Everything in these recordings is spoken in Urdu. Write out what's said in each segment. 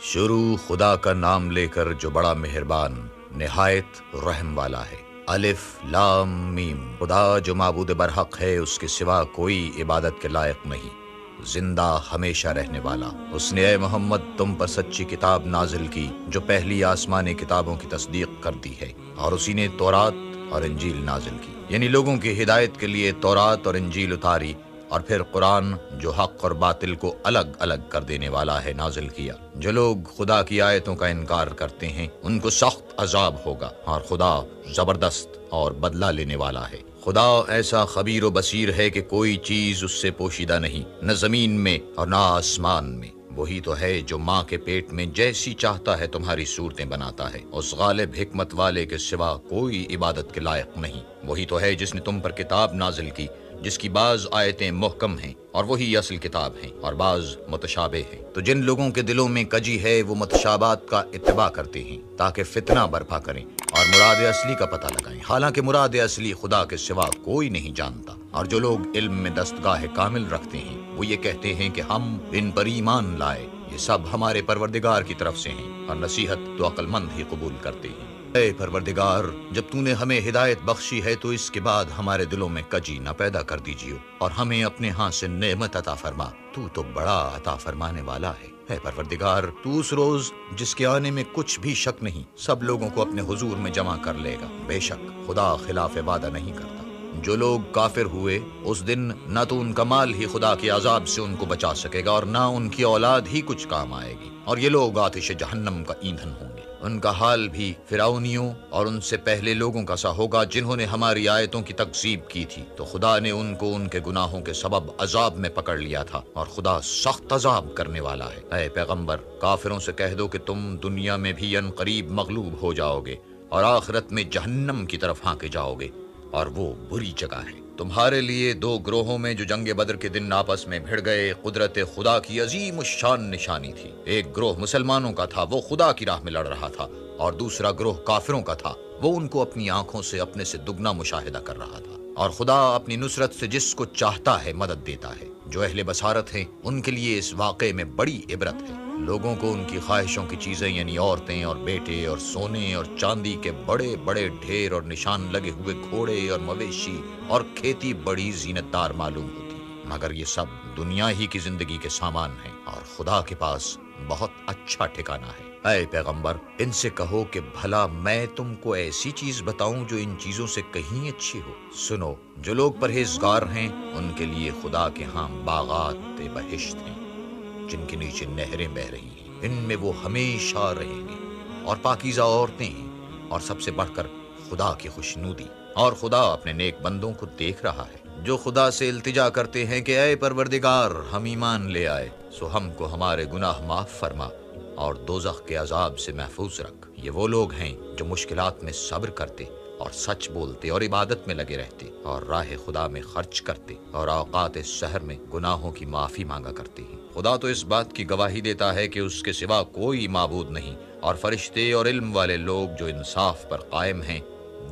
شروع خدا کا نام لے کر جو بڑا مہربان نہایت رحم والا ہے۔ الف لام میم۔ خدا جو معبود برحق ہے، اس کے سوا کوئی عبادت کے لائق نہیں، زندہ ہمیشہ رہنے والا۔ اس نے اے محمد تم پر سچی کتاب نازل کی جو پہلی آسمانی کتابوں کی تصدیق کرتی ہے، اور اسی نے تورات اور انجیل نازل کی، یعنی لوگوں کی ہدایت کے لیے تورات اور انجیل اتاری، اور پھر قرآن جو حق اور باطل کو الگ الگ کر دینے والا ہے نازل کیا۔ جو لوگ خدا کی آیتوں کا انکار کرتے ہیں ان کو سخت عذاب ہوگا، اور خدا زبردست اور بدلہ لینے والا ہے۔ خدا ایسا خبیر و بصیر ہے کہ کوئی چیز اس سے پوشیدہ نہیں، نہ زمین میں اور نہ آسمان میں۔ وہی تو ہے جو ماں کے پیٹ میں جیسی چاہتا ہے تمہاری صورتیں بناتا ہے، اس غالب حکمت والے کے سوا کوئی عبادت کے لائق نہیں۔ وہی تو ہے جس نے تم پر کتاب نازل کی جس کی بعض آیتیں محکم ہیں اور وہی اصل کتاب ہیں، اور بعض متشابہ ہیں۔ تو جن لوگوں کے دلوں میں کجی ہے وہ متشابہات کا اتباع کرتے ہیں تاکہ فتنہ برپا کریں اور مراد اصلی کا پتہ لگائیں، حالانکہ مراد اصلی خدا کے سوا کوئی نہیں جانتا۔ اور جو لوگ علم میں دستگاہ کامل رکھتے ہیں وہ یہ کہتے ہیں کہ ہم ان پر ایمان لائے، یہ سب ہمارے پروردگار کی طرف سے ہیں، اور نصیحت تو عقل مند ہی قبول کرتے ہیں۔ اے پروردگار، جب تو نے ہمیں ہدایت بخشی ہے تو اس کے بعد ہمارے دلوں میں کجی نہ پیدا کر دیجیے، اور ہمیں اپنے ہاں سے نعمت عطا فرما، تو بڑا عطا فرمانے والا ہے۔ اے پروردگار، تو اس روز جس کے آنے میں کچھ بھی شک نہیں سب لوگوں کو اپنے حضور میں جمع کر لے گا، بے شک خدا خلاف وعدہ نہیں کرتا۔ جو لوگ کافر ہوئے اس دن نہ تو ان کا مال ہی خدا کے عذاب سے ان کو بچا سکے گا، اور نہ ان کی اولاد ہی کچھ کام آئے گی، اور یہ لوگ آتش جہنم کا ایندھن ہوں گے۔ ان کا حال بھی فرعونیوں اور ان سے پہلے لوگوں کا سا ہوگا جنہوں نے ہماری آیتوں کی تکذیب کی تھی، تو خدا نے ان کو ان کے گناہوں کے سبب عذاب میں پکڑ لیا تھا، اور خدا سخت عذاب کرنے والا ہے۔ اے پیغمبر، کافروں سے کہہ دو کہ تم دنیا میں بھی ان قریب مغلوب ہو جاؤ گے، اور آخرت میں جہنم کی طرف ہانکے جاؤ گے، اور وہ بری جگہ ہے۔ تمہارے لیے دو گروہوں میں جو جنگ بدر کے دن آپس میں بھڑ گئے قدرت خدا کی عظیم الشان نشانی تھی۔ ایک گروہ مسلمانوں کا تھا، وہ خدا کی راہ میں لڑ رہا تھا، اور دوسرا گروہ کافروں کا تھا، وہ ان کو اپنی آنکھوں سے اپنے سے دگنا مشاہدہ کر رہا تھا۔ اور خدا اپنی نصرت سے جس کو چاہتا ہے مدد دیتا ہے۔ جو اہل بصارت ہیں ان کے لیے اس واقعے میں بڑی عبرت ہے۔ لوگوں کو ان کی خواہشوں کی چیزیں یعنی عورتیں اور بیٹے اور سونے اور چاندی کے بڑے بڑے ڈھیر اور نشان لگے ہوئے گھوڑے اور مویشی اور کھیتی بڑی زینت دار معلوم ہوتی، مگر یہ سب دنیا ہی کی زندگی کے سامان ہیں، اور خدا کے پاس بہت اچھا ٹھکانہ ہے۔ اے پیغمبر، ان سے کہو کہ بھلا میں تم کو ایسی چیز بتاؤں جو ان چیزوں سے کہیں اچھی ہو۔ سنو، جو لوگ پرہیزگار ہیں ان کے لیے خدا کے ہاں باغات بہشت ہیں جن کے نیچے نہریں بہ رہی ہیں، ان میں وہ ہمیشہ رہیں گے، اور پاکیزہ عورتیں ہیں، اور سب سے بڑھ کر خدا کی خوشنودی۔ اور خدا اپنے نیک بندوں کو دیکھ رہا ہے جو خدا سے التجا کرتے ہیں کہ اے پروردگار، ہم ایمان لے آئے سو ہم کو ہمارے گناہ معاف فرما اور دوزخ کے عذاب سے محفوظ رکھ۔ یہ وہ لوگ ہیں جو مشکلات میں صبر کرتے اور سچ بولتے اور عبادت میں لگے رہتے اور راہ خدا میں خرچ کرتے اور اوقات سحر میں گناہوں کی معافی مانگا کرتے ہیں۔ خدا تو اس بات کی گواہی دیتا ہے کہ اس کے سوا کوئی معبود نہیں، اور فرشتے اور علم والے لوگ جو انصاف پر قائم ہیں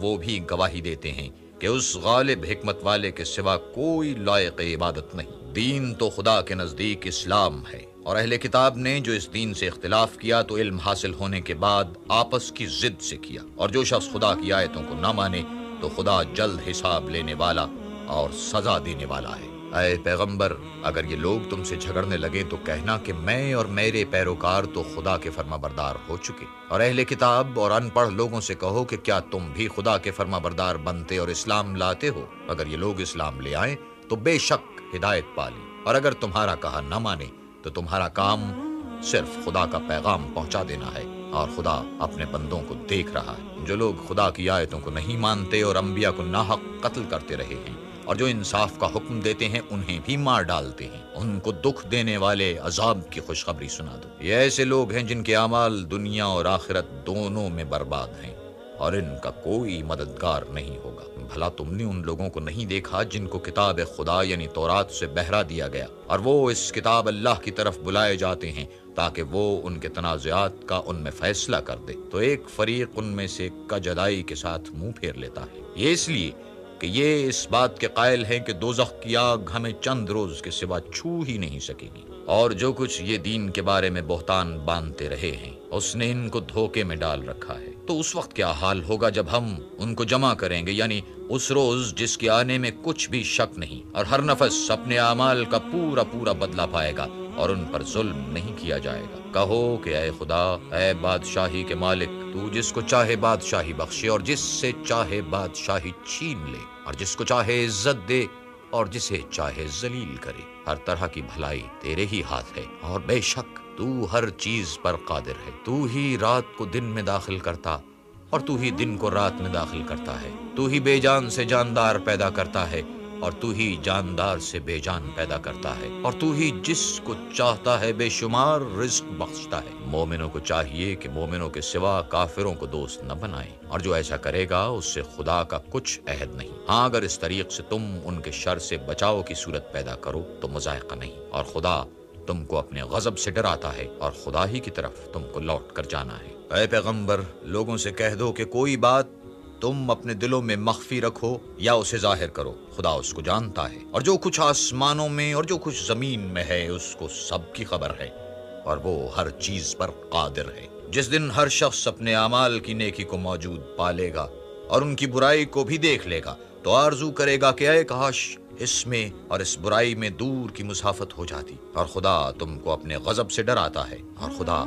وہ بھی گواہی دیتے ہیں کہ اس غالب حکمت والے کے سوا کوئی لائق عبادت نہیں۔ دین تو خدا کے نزدیک اسلام ہے، اور اہل کتاب نے جو اس دین سے اختلاف کیا تو علم حاصل ہونے کے بعد آپس کی ضد سے کیا، اور جو شخص خدا کی آیتوں کو نہ مانے تو خدا جلد حساب لینے والا اور سزا دینے والا ہے۔ اے پیغمبر، اگر یہ لوگ تم سے جھگڑنے لگے تو کہنا کہ میں اور میرے پیروکار تو خدا کے فرما بردار ہو چکے، اور اہل کتاب اور ان پڑھ لوگوں سے کہو کہ کیا تم بھی خدا کے فرما بردار بنتے اور اسلام لاتے ہو؟ اگر یہ لوگ اسلام لے آئیں تو بے شک ہدایت پالی، اور اگر تمہارا کہا نہ مانے تو تمہارا کام صرف خدا کا پیغام پہنچا دینا ہے، اور خدا اپنے بندوں کو دیکھ رہا ہے۔ جو لوگ خدا کی آیتوں کو نہیں مانتے اور انبیاء کو ناحق قتل کرتے رہے ہیں، اور جو انصاف کا حکم دیتے ہیں انہیں بھی مار ڈالتے ہیں، ان کو دکھ دینے والے عذاب کی خوشخبری سنا دو۔ یہ ایسے لوگ ہیں جن کے اعمال دنیا اور آخرت دونوں میں برباد ہیں، اور ان کا کوئی مددگار نہیں ہوگا۔ بھلا تم نے ان لوگوں کو نہیں دیکھا جن کو کتاب خدا یعنی تورات سے بہرا دیا گیا، اور وہ اس کتاب اللہ کی طرف بلائے جاتے ہیں تاکہ وہ ان کے تنازعات کا ان میں فیصلہ کر دے، تو ایک فریق ان میں سے کجدائی کے ساتھ منہ پھیر لیتا ہے۔ یہ اس لیے کہ یہ اس بات کے قائل ہیں کہ دوزخ کی آگ ہمیں چند روز کے سوا چھو ہی نہیں سکے گی۔ اور جو کچھ یہ دین کے بارے میں بہتان باندھتے رہے ہیں اس نے ان کو دھوکے میں ڈال رکھا ہے۔ تو اس وقت کیا حال ہوگا جب ہم ان کو جمع کریں گے، یعنی اس روز جس کے آنے میں کچھ بھی شک نہیں، اور ہر نفس اپنے اعمال کا پورا پورا بدلہ پائے گا اور ان پر ظلم نہیں کیا جائے گا۔ کہو کہ اے خدا، اے بادشاہی کے مالک، تو جس کو چاہے بادشاہی بخشے اور جس سے چاہے بادشاہی چھین لے، اور جس کو چاہے عزت دے اور جسے چاہے ذلیل کرے۔ ہر طرح کی بھلائی تیرے ہی ہاتھ ہے، اور بے شک تو ہر چیز پر قادر ہے۔ تو ہی رات کو دن میں داخل کرتا اور تو ہی دن کو رات میں داخل کرتا ہے۔ تو ہی بے جان سے جاندار پیدا کرتا ہے اور تو ہی جاندار سے بے جان پیدا کرتا ہے، اور تو ہی جس کو چاہتا ہے بے شمار رزق بخشتا ہے۔ مومنوں کو چاہیے کہ مومنوں کے سوا کافروں کو دوست نہ بنائیں، اور جو ایسا کرے گا اس سے خدا کا کچھ عہد نہیں۔ ہاں، اگر اس طریق سے تم ان کے شر سے بچاؤ کی صورت پیدا کرو تو مذائقہ نہیں، اور خدا تم کو اپنے غضب سے ڈراتا ہے اور خدا ہی کی طرف تم کو لوٹ کر جانا ہے۔ اے پیغمبر، لوگوں سے کہہ دو کہ کوئی بات تم اپنے دلوں میں مخفی رکھو یا اسے ظاہر کرو، خدا اس کو جانتا ہے، اور جو کچھ آسمانوں میں اور جو کچھ زمین میں ہے اس کو سب کی خبر ہے، اور وہ ہر چیز پر قادر ہے۔ جس دن ہر شخص اپنے اعمال کی نیکی کو موجود پالے گا اور ان کی برائی کو بھی دیکھ لے گا تو آرزو کرے گا کہ اے کاش اس میں اور اس برائی میں دور کی مسافت ہو جاتی، اور خدا تم کو اپنے غضب سے ڈراتا ہے، اور خدا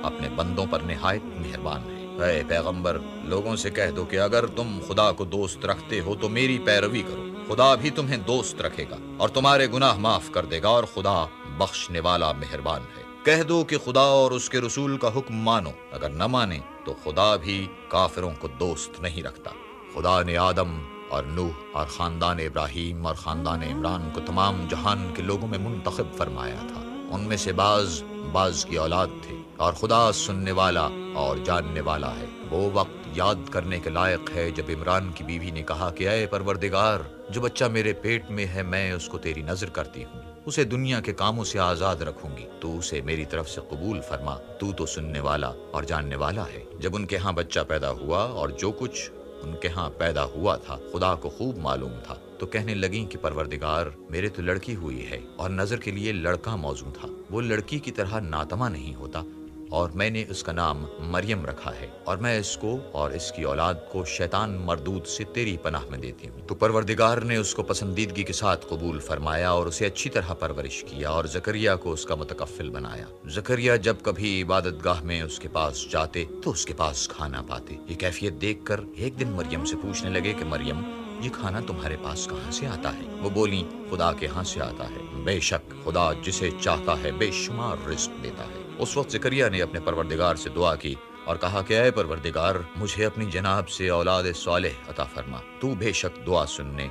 اپنے بندوں پر نہایت مہربان ہے۔ اے پیغمبر، لوگوں سے کہہ دو کہ اگر تم خدا کو دوست رکھتے ہو تو میری پیروی کرو، خدا بھی تمہیں دوست رکھے گا اور تمہارے گناہ معاف کر دے گا، اور خدا بخشنے والا مہربان ہے۔ کہہ دو کہ خدا اور اس کے رسول کا حکم مانو، اگر نہ مانے تو خدا بھی کافروں کو دوست نہیں رکھتا۔ خدا نے آدم اور نوح اور خاندان ابراہیم اور خاندان عمران کو تمام جہان کے لوگوں میں منتخب فرمایا تھا۔ ان میں سے بعض کی اولاد تھے، اور خدا سننے والا اور جاننے والا ہے۔ وہ وقت یاد کرنے کے لائق ہے جب عمران کی بیوی نے کہا کہ اے پروردگار، جو بچہ میرے پیٹ میں ہے میں اس کو تیری نظر کرتی ہوں، اسے دنیا کے کاموں سے آزاد رکھوں گی، تو اسے میری طرف سے قبول فرما، تو سننے والا اور جاننے والا ہے۔ جب ان کے ہاں بچہ پیدا ہوا اور جو کچھ ان کے ہاں پیدا ہوا تھا خدا کو خوب معلوم تھا، تو کہنے لگیں کہ پروردگار، میرے تو لڑکی ہوئی ہے، اور نظر کے لیے لڑکا موزوں تھا، وہ لڑکی کی طرح ناتما نہیں ہوتا، اور میں نے اس کا نام مریم رکھا ہے، اور میں اس کو اور اس کی اولاد کو شیطان مردود سے تیری پناہ میں دیتی ہوں۔ تو پروردگار نے اس کو پسندیدگی کے ساتھ قبول فرمایا اور اسے اچھی طرح پرورش کیا، اور زکریا کو اس کا متکفل بنایا۔ زکریا جب کبھی عبادت گاہ میں اس کے پاس جاتے تو اس کے پاس کھانا پاتے۔ یہ کیفیت دیکھ کر ایک دن مریم سے پوچھنے لگے کہ مریم، یہ کھانا تمہارے پاس کہاں سے آتا ہے؟ وہ بولی، خدا کے ہاں سے آتا ہے، بے شک خدا جسے چاہتا ہے بے شمار رزق دیتا ہے۔ اس وقت زکریا نے اپنے پروردگار سے دعا کی اور کہا کہ اے پروردگار، مجھے اپنی جناب سے اولاد صالح عطا فرما، تو بے شک دعا سننے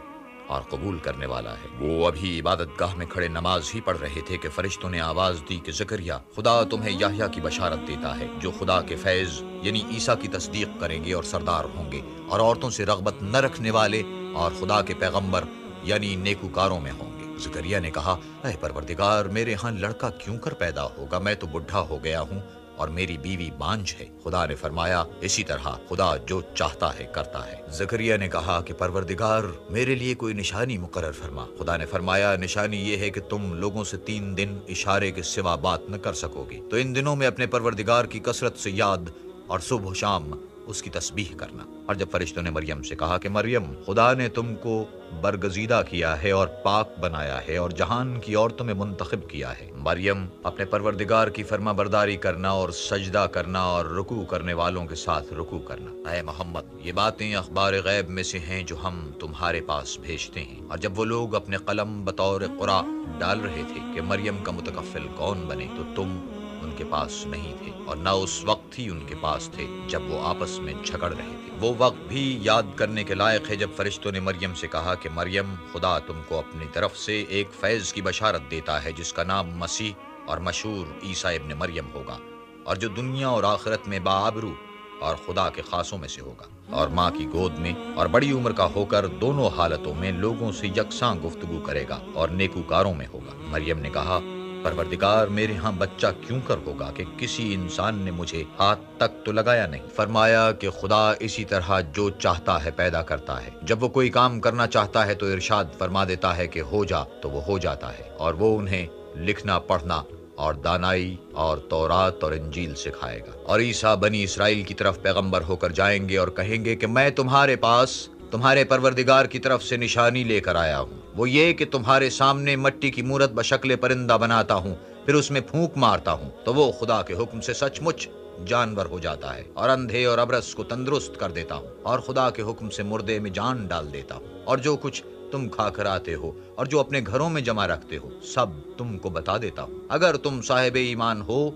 اور قبول کرنے والا ہے۔ وہ ابھی عبادت گاہ میں کھڑے نماز ہی پڑھ رہے تھے کہ فرشتوں نے آواز دی کہ زکریا، خدا تمہیں یحییٰ کی بشارت دیتا ہے، جو خدا کے فیض یعنی عیسیٰ کی تصدیق کریں گے اور سردار ہوں گے، اور عورتوں سے رغبت نہ رکھنے والے اور خدا کے پیغمبر یعنی نیکوکاروں میں ہوں گے۔ زکریا نے کہا، اے پروردگار، میرے ہاں لڑکا کیوں کر پیدا ہوگا؟ میں تو بڈھا ہو گیا ہوں اور میری بیوی بانجھ ہے۔ خدا نے فرمایا، اسی طرح خدا جو چاہتا ہے کرتا ہے۔ زکریا نے کہا کہ پروردگار، میرے لیے کوئی نشانی مقرر فرما۔ خدا نے فرمایا، نشانی یہ ہے کہ تم لوگوں سے 3 دن اشارے کے سوا بات نہ کر سکو گے، تو ان دنوں میں اپنے پروردگار کی کثرت سے یاد اور صبح و شام اس کی تسبیح کرنا۔ اور جب فرشتوں نے مریم سے کہا کہ مریم، خدا نے تم کو برگزیدہ کیا ہے اور پاک بنایا ہے اور جہان کی عورتوں میں منتخب کیا ہے، مریم، اپنے پروردگار کی فرما برداری کرنا اور سجدہ کرنا اور رکوع کرنے والوں کے ساتھ رکوع کرنا۔ اے محمد، یہ باتیں اخبار غیب میں سے ہیں جو ہم تمہارے پاس بھیجتے ہیں۔ اور جب وہ لوگ اپنے قلم بطور قرآ ڈال رہے تھے کہ مریم کا متکفل کون بنے، تو تم ان کے پاس نہیں تھے، اور نہ اس وقت ہی ان کے پاس تھے جب وہ آپس میں جھگڑ رہے تھے۔ وہ وقت بھی یاد کرنے کے لائق ہے جب فرشتوں نے مریم سے کہا کہ مریم، خدا تم کو اپنی طرف سے ایک فیض کی بشارت دیتا ہے جس کا نام مسیح اور مشہور عیسیٰ ابن مریم ہوگا، اور جو دنیا اور آخرت میں باآبرو اور خدا کے خاصوں میں سے ہوگا، اور ماں کی گود میں اور بڑی عمر کا ہو کر دونوں حالتوں میں لوگوں سے یکساں گفتگو کرے گا اور نیکوکاروں میں ہوگا۔ مریم نے کہا، پروردگار، میرے ہاں بچہ کیوں کر ہوگا کہ کسی انسان نے مجھے ہاتھ تک تو لگایا نہیں؟ فرمایا کہ خدا اسی طرح جو چاہتا ہے پیدا کرتا ہے، جب وہ کوئی کام کرنا چاہتا ہے تو ارشاد فرما دیتا ہے کہ ہو جا تو وہ ہو جاتا ہے، اور وہ انہیں لکھنا پڑھنا اور دانائی اور تورات اور انجیل سکھائے گا۔ اور عیسیٰ بنی اسرائیل کی طرف پیغمبر ہو کر جائیں گے اور کہیں گے کہ میں تمہارے پاس تمہارے پروردگار کی طرف سے نشانی لے کر آیا ہوں، وہ یہ کہ تمہارے سامنے مٹی کی مورت بشکل پرندہ بناتا ہوں، پھر اس میں پھونک مارتا ہوں تو وہ خدا کے حکم سے سچ مچ جانور ہو جاتا ہے، اور اندھے اور ابرص کو تندرست کر دیتا ہوں، اور خدا کے حکم سے مردے میں جان ڈال دیتا ہوں، اور جو کچھ تم کھا کر آتے ہو اور جو اپنے گھروں میں جمع رکھتے ہو سب تم کو بتا دیتا ہوں۔ اگر تم صاحب ایمان ہو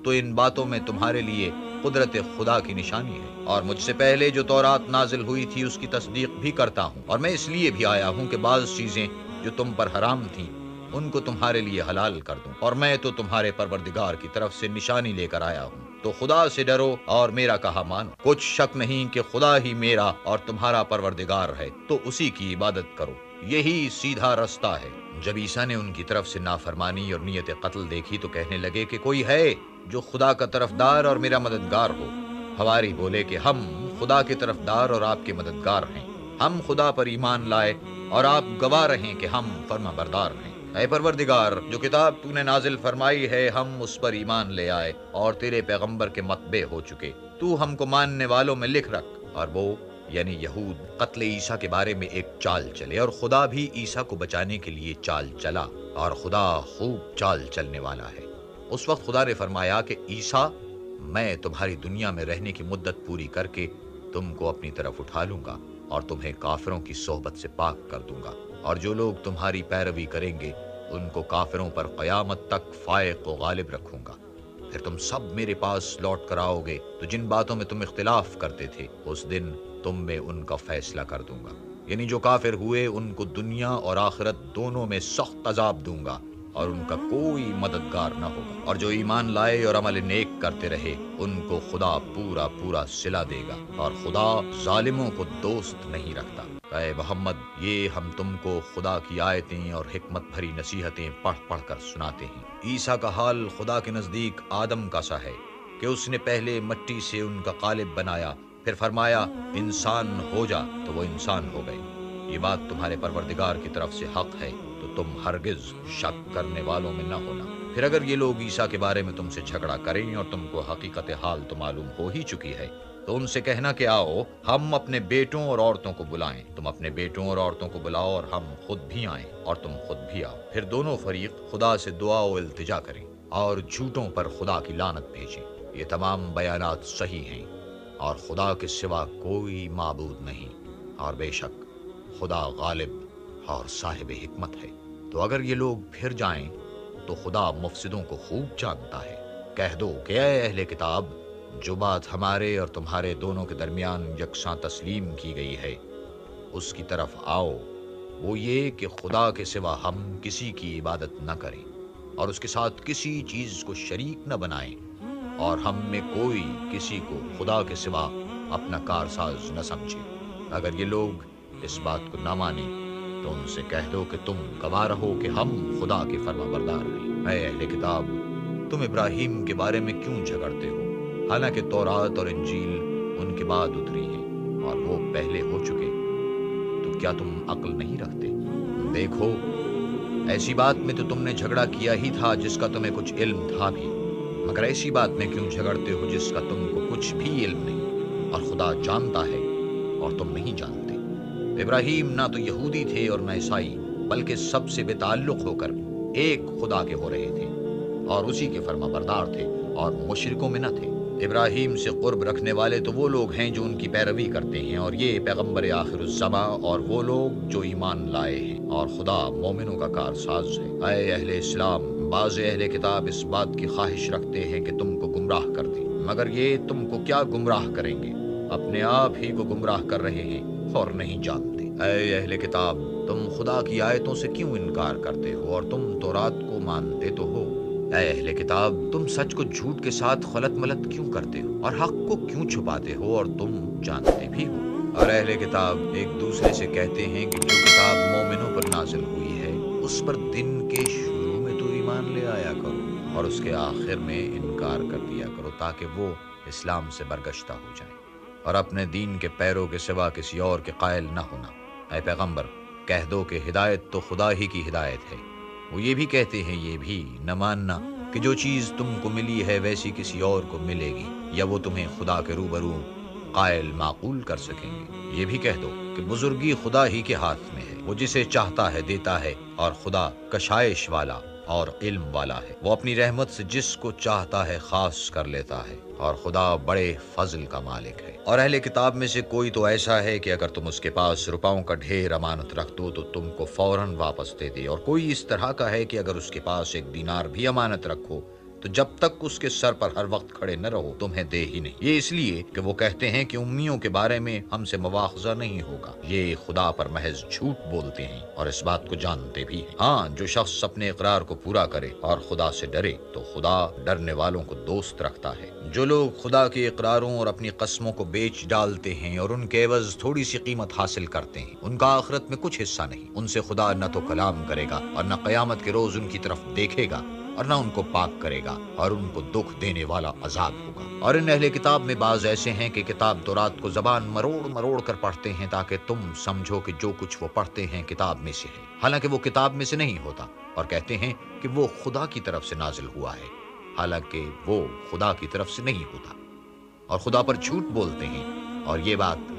تو ان باتوں میں تمہارے لیے قدرت خدا کی نشانی ہے، اور مجھ سے پہلے جو تورات نازل ہوئی تھی اس کی تصدیق بھی کرتا ہوں، اور میں اس لیے بھی آیا ہوں کہ بعض چیزیں جو تم پر حرام تھیں ان کو تمہارے لیے حلال کر دوں، اور میں تو تمہارے پروردگار کی طرف سے نشانی لے کر آیا ہوں، تو خدا سے ڈرو اور میرا کہا مانو۔ کچھ شک نہیں کہ خدا ہی میرا اور تمہارا پروردگار ہے، تو اسی کی عبادت کرو، یہی سیدھا رستہ ہے۔ جب عیسیٰ نے ان کی طرف سے نافرمانی اور نیت قتل دیکھی تو کہنے لگے کہ کوئی ہے جو خدا کا طرفدار اور میرا مددگار ہو۔ حواری بولے کہ ہم خدا کے طرفدار اور آپ کے مددگار ہیں، ہم خدا پر ایمان لائے اور آپ گواہ رہیں کہ ہم فرما بردار ہیں۔ اے پروردگار، جو کتاب تو نے نازل فرمائی ہے ہم اس پر ایمان لے آئے اور تیرے پیغمبر کے متبع ہو چکے، تو ہم کو ماننے والوں میں لکھ رکھ۔ اور وہ یعنی یہود قتل عیسیٰ کے بارے میں ایک چال چلے، اور خدا بھی عیسیٰ کو بچانے کے لیے چال چلا، اور خدا خوب چال چلنے والا ہے۔ اس وقت خدا نے فرمایا کہ عیسیٰ، میں تمہاری دنیا میں رہنے کی مدت پوری کر کے تم کو اپنی طرف اٹھا لوں گا اور تمہیں کافروں کی صحبت سے پاک کر دوں گا، اور جو لوگ تمہاری پیروی کریں گے ان کو کافروں پر قیامت تک فائق و غالب رکھوں گا۔ پھر تم سب میرے پاس لوٹ کر آؤ گے تو جن باتوں میں تم اختلاف کرتے تھے اس دن تم میں ان کا فیصلہ کر دوں گا، یعنی جو کافر ہوئے ان کو دنیا اور آخرت دونوں میں سخت عذاب دوں گا اور ان کا کوئی مددگار نہ ہوگا، اور جو ایمان لائے اور عمل نیک کرتے رہے ان کو خدا پورا پورا صلہ دے گا، اور خدا ظالموں کو دوست نہیں رکھتا۔ اے محمد، یہ ہم تم کو خدا کی آیتیں اور حکمت بھری نصیحتیں پڑھ پڑھ کر سناتے ہیں۔ عیسیٰ کا حال خدا کے نزدیک آدم کا سا ہے کہ اس نے پہلے مٹی سے ان کا قالب بنایا، پھر فرمایا انسان ہو جا تو وہ انسان ہو گئے۔ یہ بات تمہارے پروردگار کی طرف سے حق ہے، تو تم ہرگز شک کرنے والوں میں نہ ہونا۔ پھر اگر یہ لوگ عیسیٰ کے بارے میں تم سے جھگڑا کریں اور تم کو حقیقت حال تو معلوم ہو ہی چکی ہے، تو ان سے کہنا کہ آؤ ہم اپنے بیٹوں اور عورتوں کو بلائیں، تم اپنے بیٹوں اور عورتوں کو بلاؤ اور ہم خود بھی آئیں اور تم خود بھی آؤ، پھر دونوں فریق خدا سے دعا و التجا کریں اور جھوٹوں پر خدا کی لعنت بھیجیں۔ یہ تمام بیانات صحیح ہیں، اور خدا کے سوا کوئی معبود نہیں، اور بے شک خدا غالب اور صاحب حکمت ہے۔ تو اگر یہ لوگ پھر جائیں تو خدا مفسدوں کو خوب جانتا ہے۔ کہہ دو کہ اے اہل کتاب، جو بات ہمارے اور تمہارے دونوں کے درمیان یکساں تسلیم کی گئی ہے اس کی طرف آؤ، وہ یہ کہ خدا کے سوا ہم کسی کی عبادت نہ کریں اور اس کے ساتھ کسی چیز کو شریک نہ بنائیں، اور ہم میں کوئی کسی کو خدا کے سوا اپنا کارساز نہ سمجھے۔ اگر یہ لوگ اس بات کو نہ مانیں تو ان سے کہہ دو کہ تم گواہ رہو کہ ہم خدا کے فرما بردار ہیں۔ اے اہل کتاب، تم ابراہیم کے بارے میں کیوں جھگڑتے ہو؟ حالانکہ تورات اور انجیل ان کے بعد اتری ہیں اور وہ پہلے ہو چکے، تو کیا تم عقل نہیں رکھتے؟ دیکھو، ایسی بات میں تو تم نے جھگڑا کیا ہی تھا جس کا تمہیں کچھ علم تھا بھی، مگر ایسی بات میں کیوں جھگڑتے ہو جس کا تم کو کچھ بھی علم نہیں، اور خدا جانتا ہے اور تم نہیں جانتے۔ ابراہیم نہ تو یہودی تھے اور نہ عیسائی، بلکہ سب سے بے تعلق ہو کر ایک خدا کے ہو رہے تھے اور اسی کے فرما بردار تھے اور مشرکوں میں نہ تھے۔ ابراہیم سے قرب رکھنے والے تو وہ لوگ ہیں جو ان کی پیروی کرتے ہیں، اور یہ پیغمبر آخر الزماں اور وہ لوگ جو ایمان لائے ہیں، اور خدا مومنوں کا کارساز ہے۔ اے اہل اسلام، بعض اہل کتاب اس بات کی خواہش رکھتے ہیں کہ تم کو گمراہ کر دیں، مگر یہ تم کو کیا گمراہ کریں گے؟ اپنے آپ ہی کو گمراہ کر رہے ہیں اور نہیں جانتے۔ اے اہل کتاب، تم خدا کی آیتوں سے کیوں انکار کرتے ہو اور تم تورات کو مانتے تو ہو؟ اے اہل کتاب، تم سچ کو جھوٹ کے ساتھ خلط ملط کیوں کرتے ہو اور حق کو کیوں چھپاتے ہو اور تم جانتے بھی ہو؟ اور اہل کتاب ایک دوسرے سے کہتے ہیں کہ جو کتاب مومنوں پر نازل ہوئی ہے اس پر دن کے شروع میں تو ایمان لے آیا کرو اور اس کے آخر میں انکار کر دیا کرو، تاکہ وہ اسلام سے برگشتہ ہو جائیں اور اپنے دین کے پیروں کے سوا کسی اور کے قائل نہ ہونا۔ اے پیغمبر، کہہ دو کہ ہدایت تو خدا ہی کی ہدایت ہے، وہ یہ بھی کہتے ہیں یہ بھی نہ ماننا کہ جو چیز تم کو ملی ہے ویسی کسی اور کو ملے گی یا وہ تمہیں خدا کے روبرو قائل معقول کر سکیں گے۔ یہ بھی کہہ دو کہ بزرگی خدا ہی کے ہاتھ میں ہے، وہ جسے چاہتا ہے دیتا ہے، اور خدا کشائش والا اور علم والا ہے، وہ اپنی رحمت سے جس کو چاہتا ہے خاص کر لیتا ہے، اور خدا بڑے فضل کا مالک ہے۔ اور اہل کتاب میں سے کوئی تو ایسا ہے کہ اگر تم اس کے پاس روپاؤں کا ڈھیر امانت رکھ دو تو تم کو فوراً واپس دے دے، اور کوئی اس طرح کا ہے کہ اگر اس کے پاس 1 دینار بھی امانت رکھو تو جب تک اس کے سر پر ہر وقت کھڑے نہ رہو تمہیں دے ہی نہیں۔ یہ اس لیے کہ وہ کہتے ہیں کہ امیوں کے بارے میں ہم سے مواخذہ نہیں ہوگا، یہ خدا پر محض جھوٹ بولتے ہیں اور اس بات کو جانتے بھی ہیں۔ ہاں، جو شخص اپنے اقرار کو پورا کرے اور خدا سے ڈرے تو خدا ڈرنے والوں کو دوست رکھتا ہے۔ جو لوگ خدا کے اقراروں اور اپنی قسموں کو بیچ ڈالتے ہیں اور ان کے عوض تھوڑی سی قیمت حاصل کرتے ہیں، ان کا آخرت میں کچھ حصہ نہیں۔ ان سے خدا نہ تو کلام کرے گا اور نہ قیامت کے روز ان کی طرف دیکھے گا اور نہ ان کو پاک کرے گا، اور ان کو دکھ دینے والا عذاب ہوگا۔ اور ان اہل کتاب میں بعض ایسے ہیں کہ کتاب تورات کو زبان مروڑ مروڑ کر پڑھتے ہیں تاکہ تم سمجھو کہ جو کچھ وہ پڑھتے ہیں کتاب میں سے ہے، حالانکہ وہ کتاب میں سے نہیں ہوتا، اور کہتے ہیں کہ وہ خدا کی طرف سے نازل ہوا ہے، حالانکہ وہ خدا کی طرف سے نہیں ہوتا، اور خدا پر جھوٹ بولتے ہیں اور یہ بات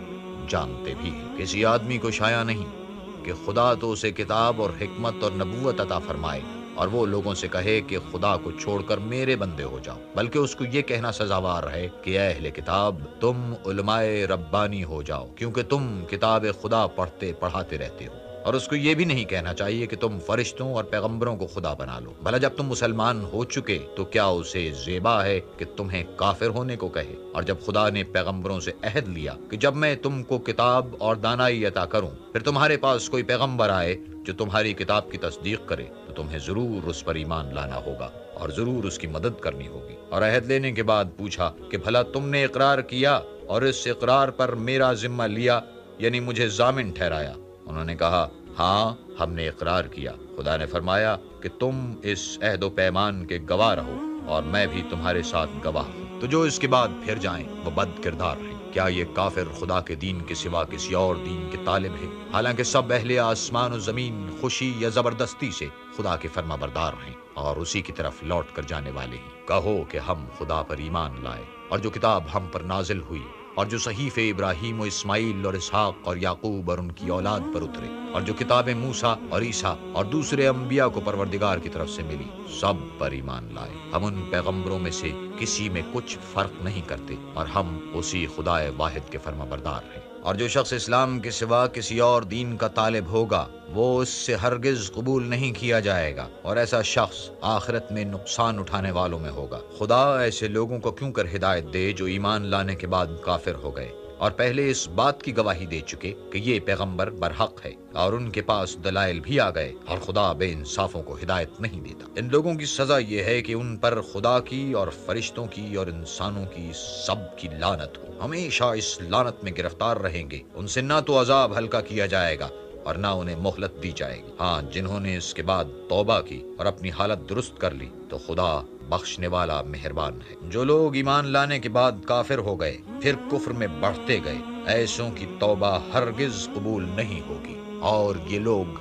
جانتے بھی ہیں۔ کسی آدمی کو شایع نہیں کہ خدا تو اسے کتاب اور حکمت اور نبوت عطا فرمائے اور وہ لوگوں سے کہے کہ خدا کو چھوڑ کر میرے بندے ہو جاؤ، بلکہ اس کو یہ کہنا سزاوار ہے کہ اے اہل کتاب تم علماء ربانی ہو جاؤ، کیونکہ تم کتاب خدا پڑھتے پڑھاتے رہتے ہو۔ اور اس کو یہ بھی نہیں کہنا چاہیے کہ تم فرشتوں اور پیغمبروں کو خدا بنا لو، بھلا جب تم مسلمان ہو چکے تو کیا اسے زیبا ہے کہ تمہیں کافر ہونے کو کہے؟ اور جب خدا نے پیغمبروں سے عہد لیا کہ جب میں تم کو کتاب اور دانائی عطا کروں پھر تمہارے پاس کوئی پیغمبر آئے جو تمہاری کتاب کی تصدیق کرے تو تمہیں ضرور اس پر ایمان لانا ہوگا اور ضرور اس کی مدد کرنی ہوگی۔ اور عہد لینے کے بعد پوچھا کہ بھلا تم نے اقرار کیا اور اس اقرار پر میرا ذمہ لیا، یعنی مجھے ضامن ٹھہرایا؟ انہوں نے کہا ہاں ہم نے اقرار کیا۔ خدا نے فرمایا کہ تم اس عہد و پیمان کے گواہ رہو اور میں بھی تمہارے ساتھ گواہ ہوں، تو جو اس کے بعد پھر جائیں وہ بد کردار ہیں۔ کیا یہ کافر خدا کے دین کے سوا کسی اور دین کے طالب ہے؟ حالانکہ سب اہل آسمان و زمین خوشی یا زبردستی سے خدا کے فرما بردار ہیں اور اسی کی طرف لوٹ کر جانے والے ہیں۔ کہو کہ ہم خدا پر ایمان لائے اور جو کتاب ہم پر نازل ہوئی اور جو صحیفے ابراہیم و اسماعیل اور اسحاق اور یعقوب اور ان کی اولاد پر اترے اور جو کتابیں موسیٰ اور عیسیٰ اور دوسرے انبیاء کو پروردگار کی طرف سے ملی سب پر ایمان لائے۔ ہم ان پیغمبروں میں سے کسی میں کچھ فرق نہیں کرتے اور ہم اسی خدا واحد کے فرما بردار ہیں۔ اور جو شخص اسلام کے سوا کسی اور دین کا طالب ہوگا وہ اس سے ہرگز قبول نہیں کیا جائے گا، اور ایسا شخص آخرت میں نقصان اٹھانے والوں میں ہوگا۔ خدا ایسے لوگوں کو کیوں کر ہدایت دے جو ایمان لانے کے بعد کافر ہو گئے اور پہلے اس بات کی گواہی دے چکے کہ یہ پیغمبر برحق ہے اور ان کے پاس دلائل بھی آ گئے، اور خدا بے انصافوں کو ہدایت نہیں دیتا۔ ان لوگوں کی سزا یہ ہے کہ ان پر خدا کی اور فرشتوں کی اور انسانوں کی سب کی لعنت ہو، ہمیشہ اس لعنت میں گرفتار رہیں گے۔ ان سے نہ تو عذاب ہلکا کیا جائے گا اور نہ انہیں مہلت دی جائے گی۔ ہاں، جنہوں نے اس کے بعد توبہ کی اور اپنی حالت درست کر لی تو خدا بخشنے والا مہربان ہے۔ جو لوگ ایمان لانے کے بعد کافر ہو گئے پھر کفر میں بڑھتے گئے، ایسوں کی توبہ ہرگز قبول نہیں ہوگی، اور یہ لوگ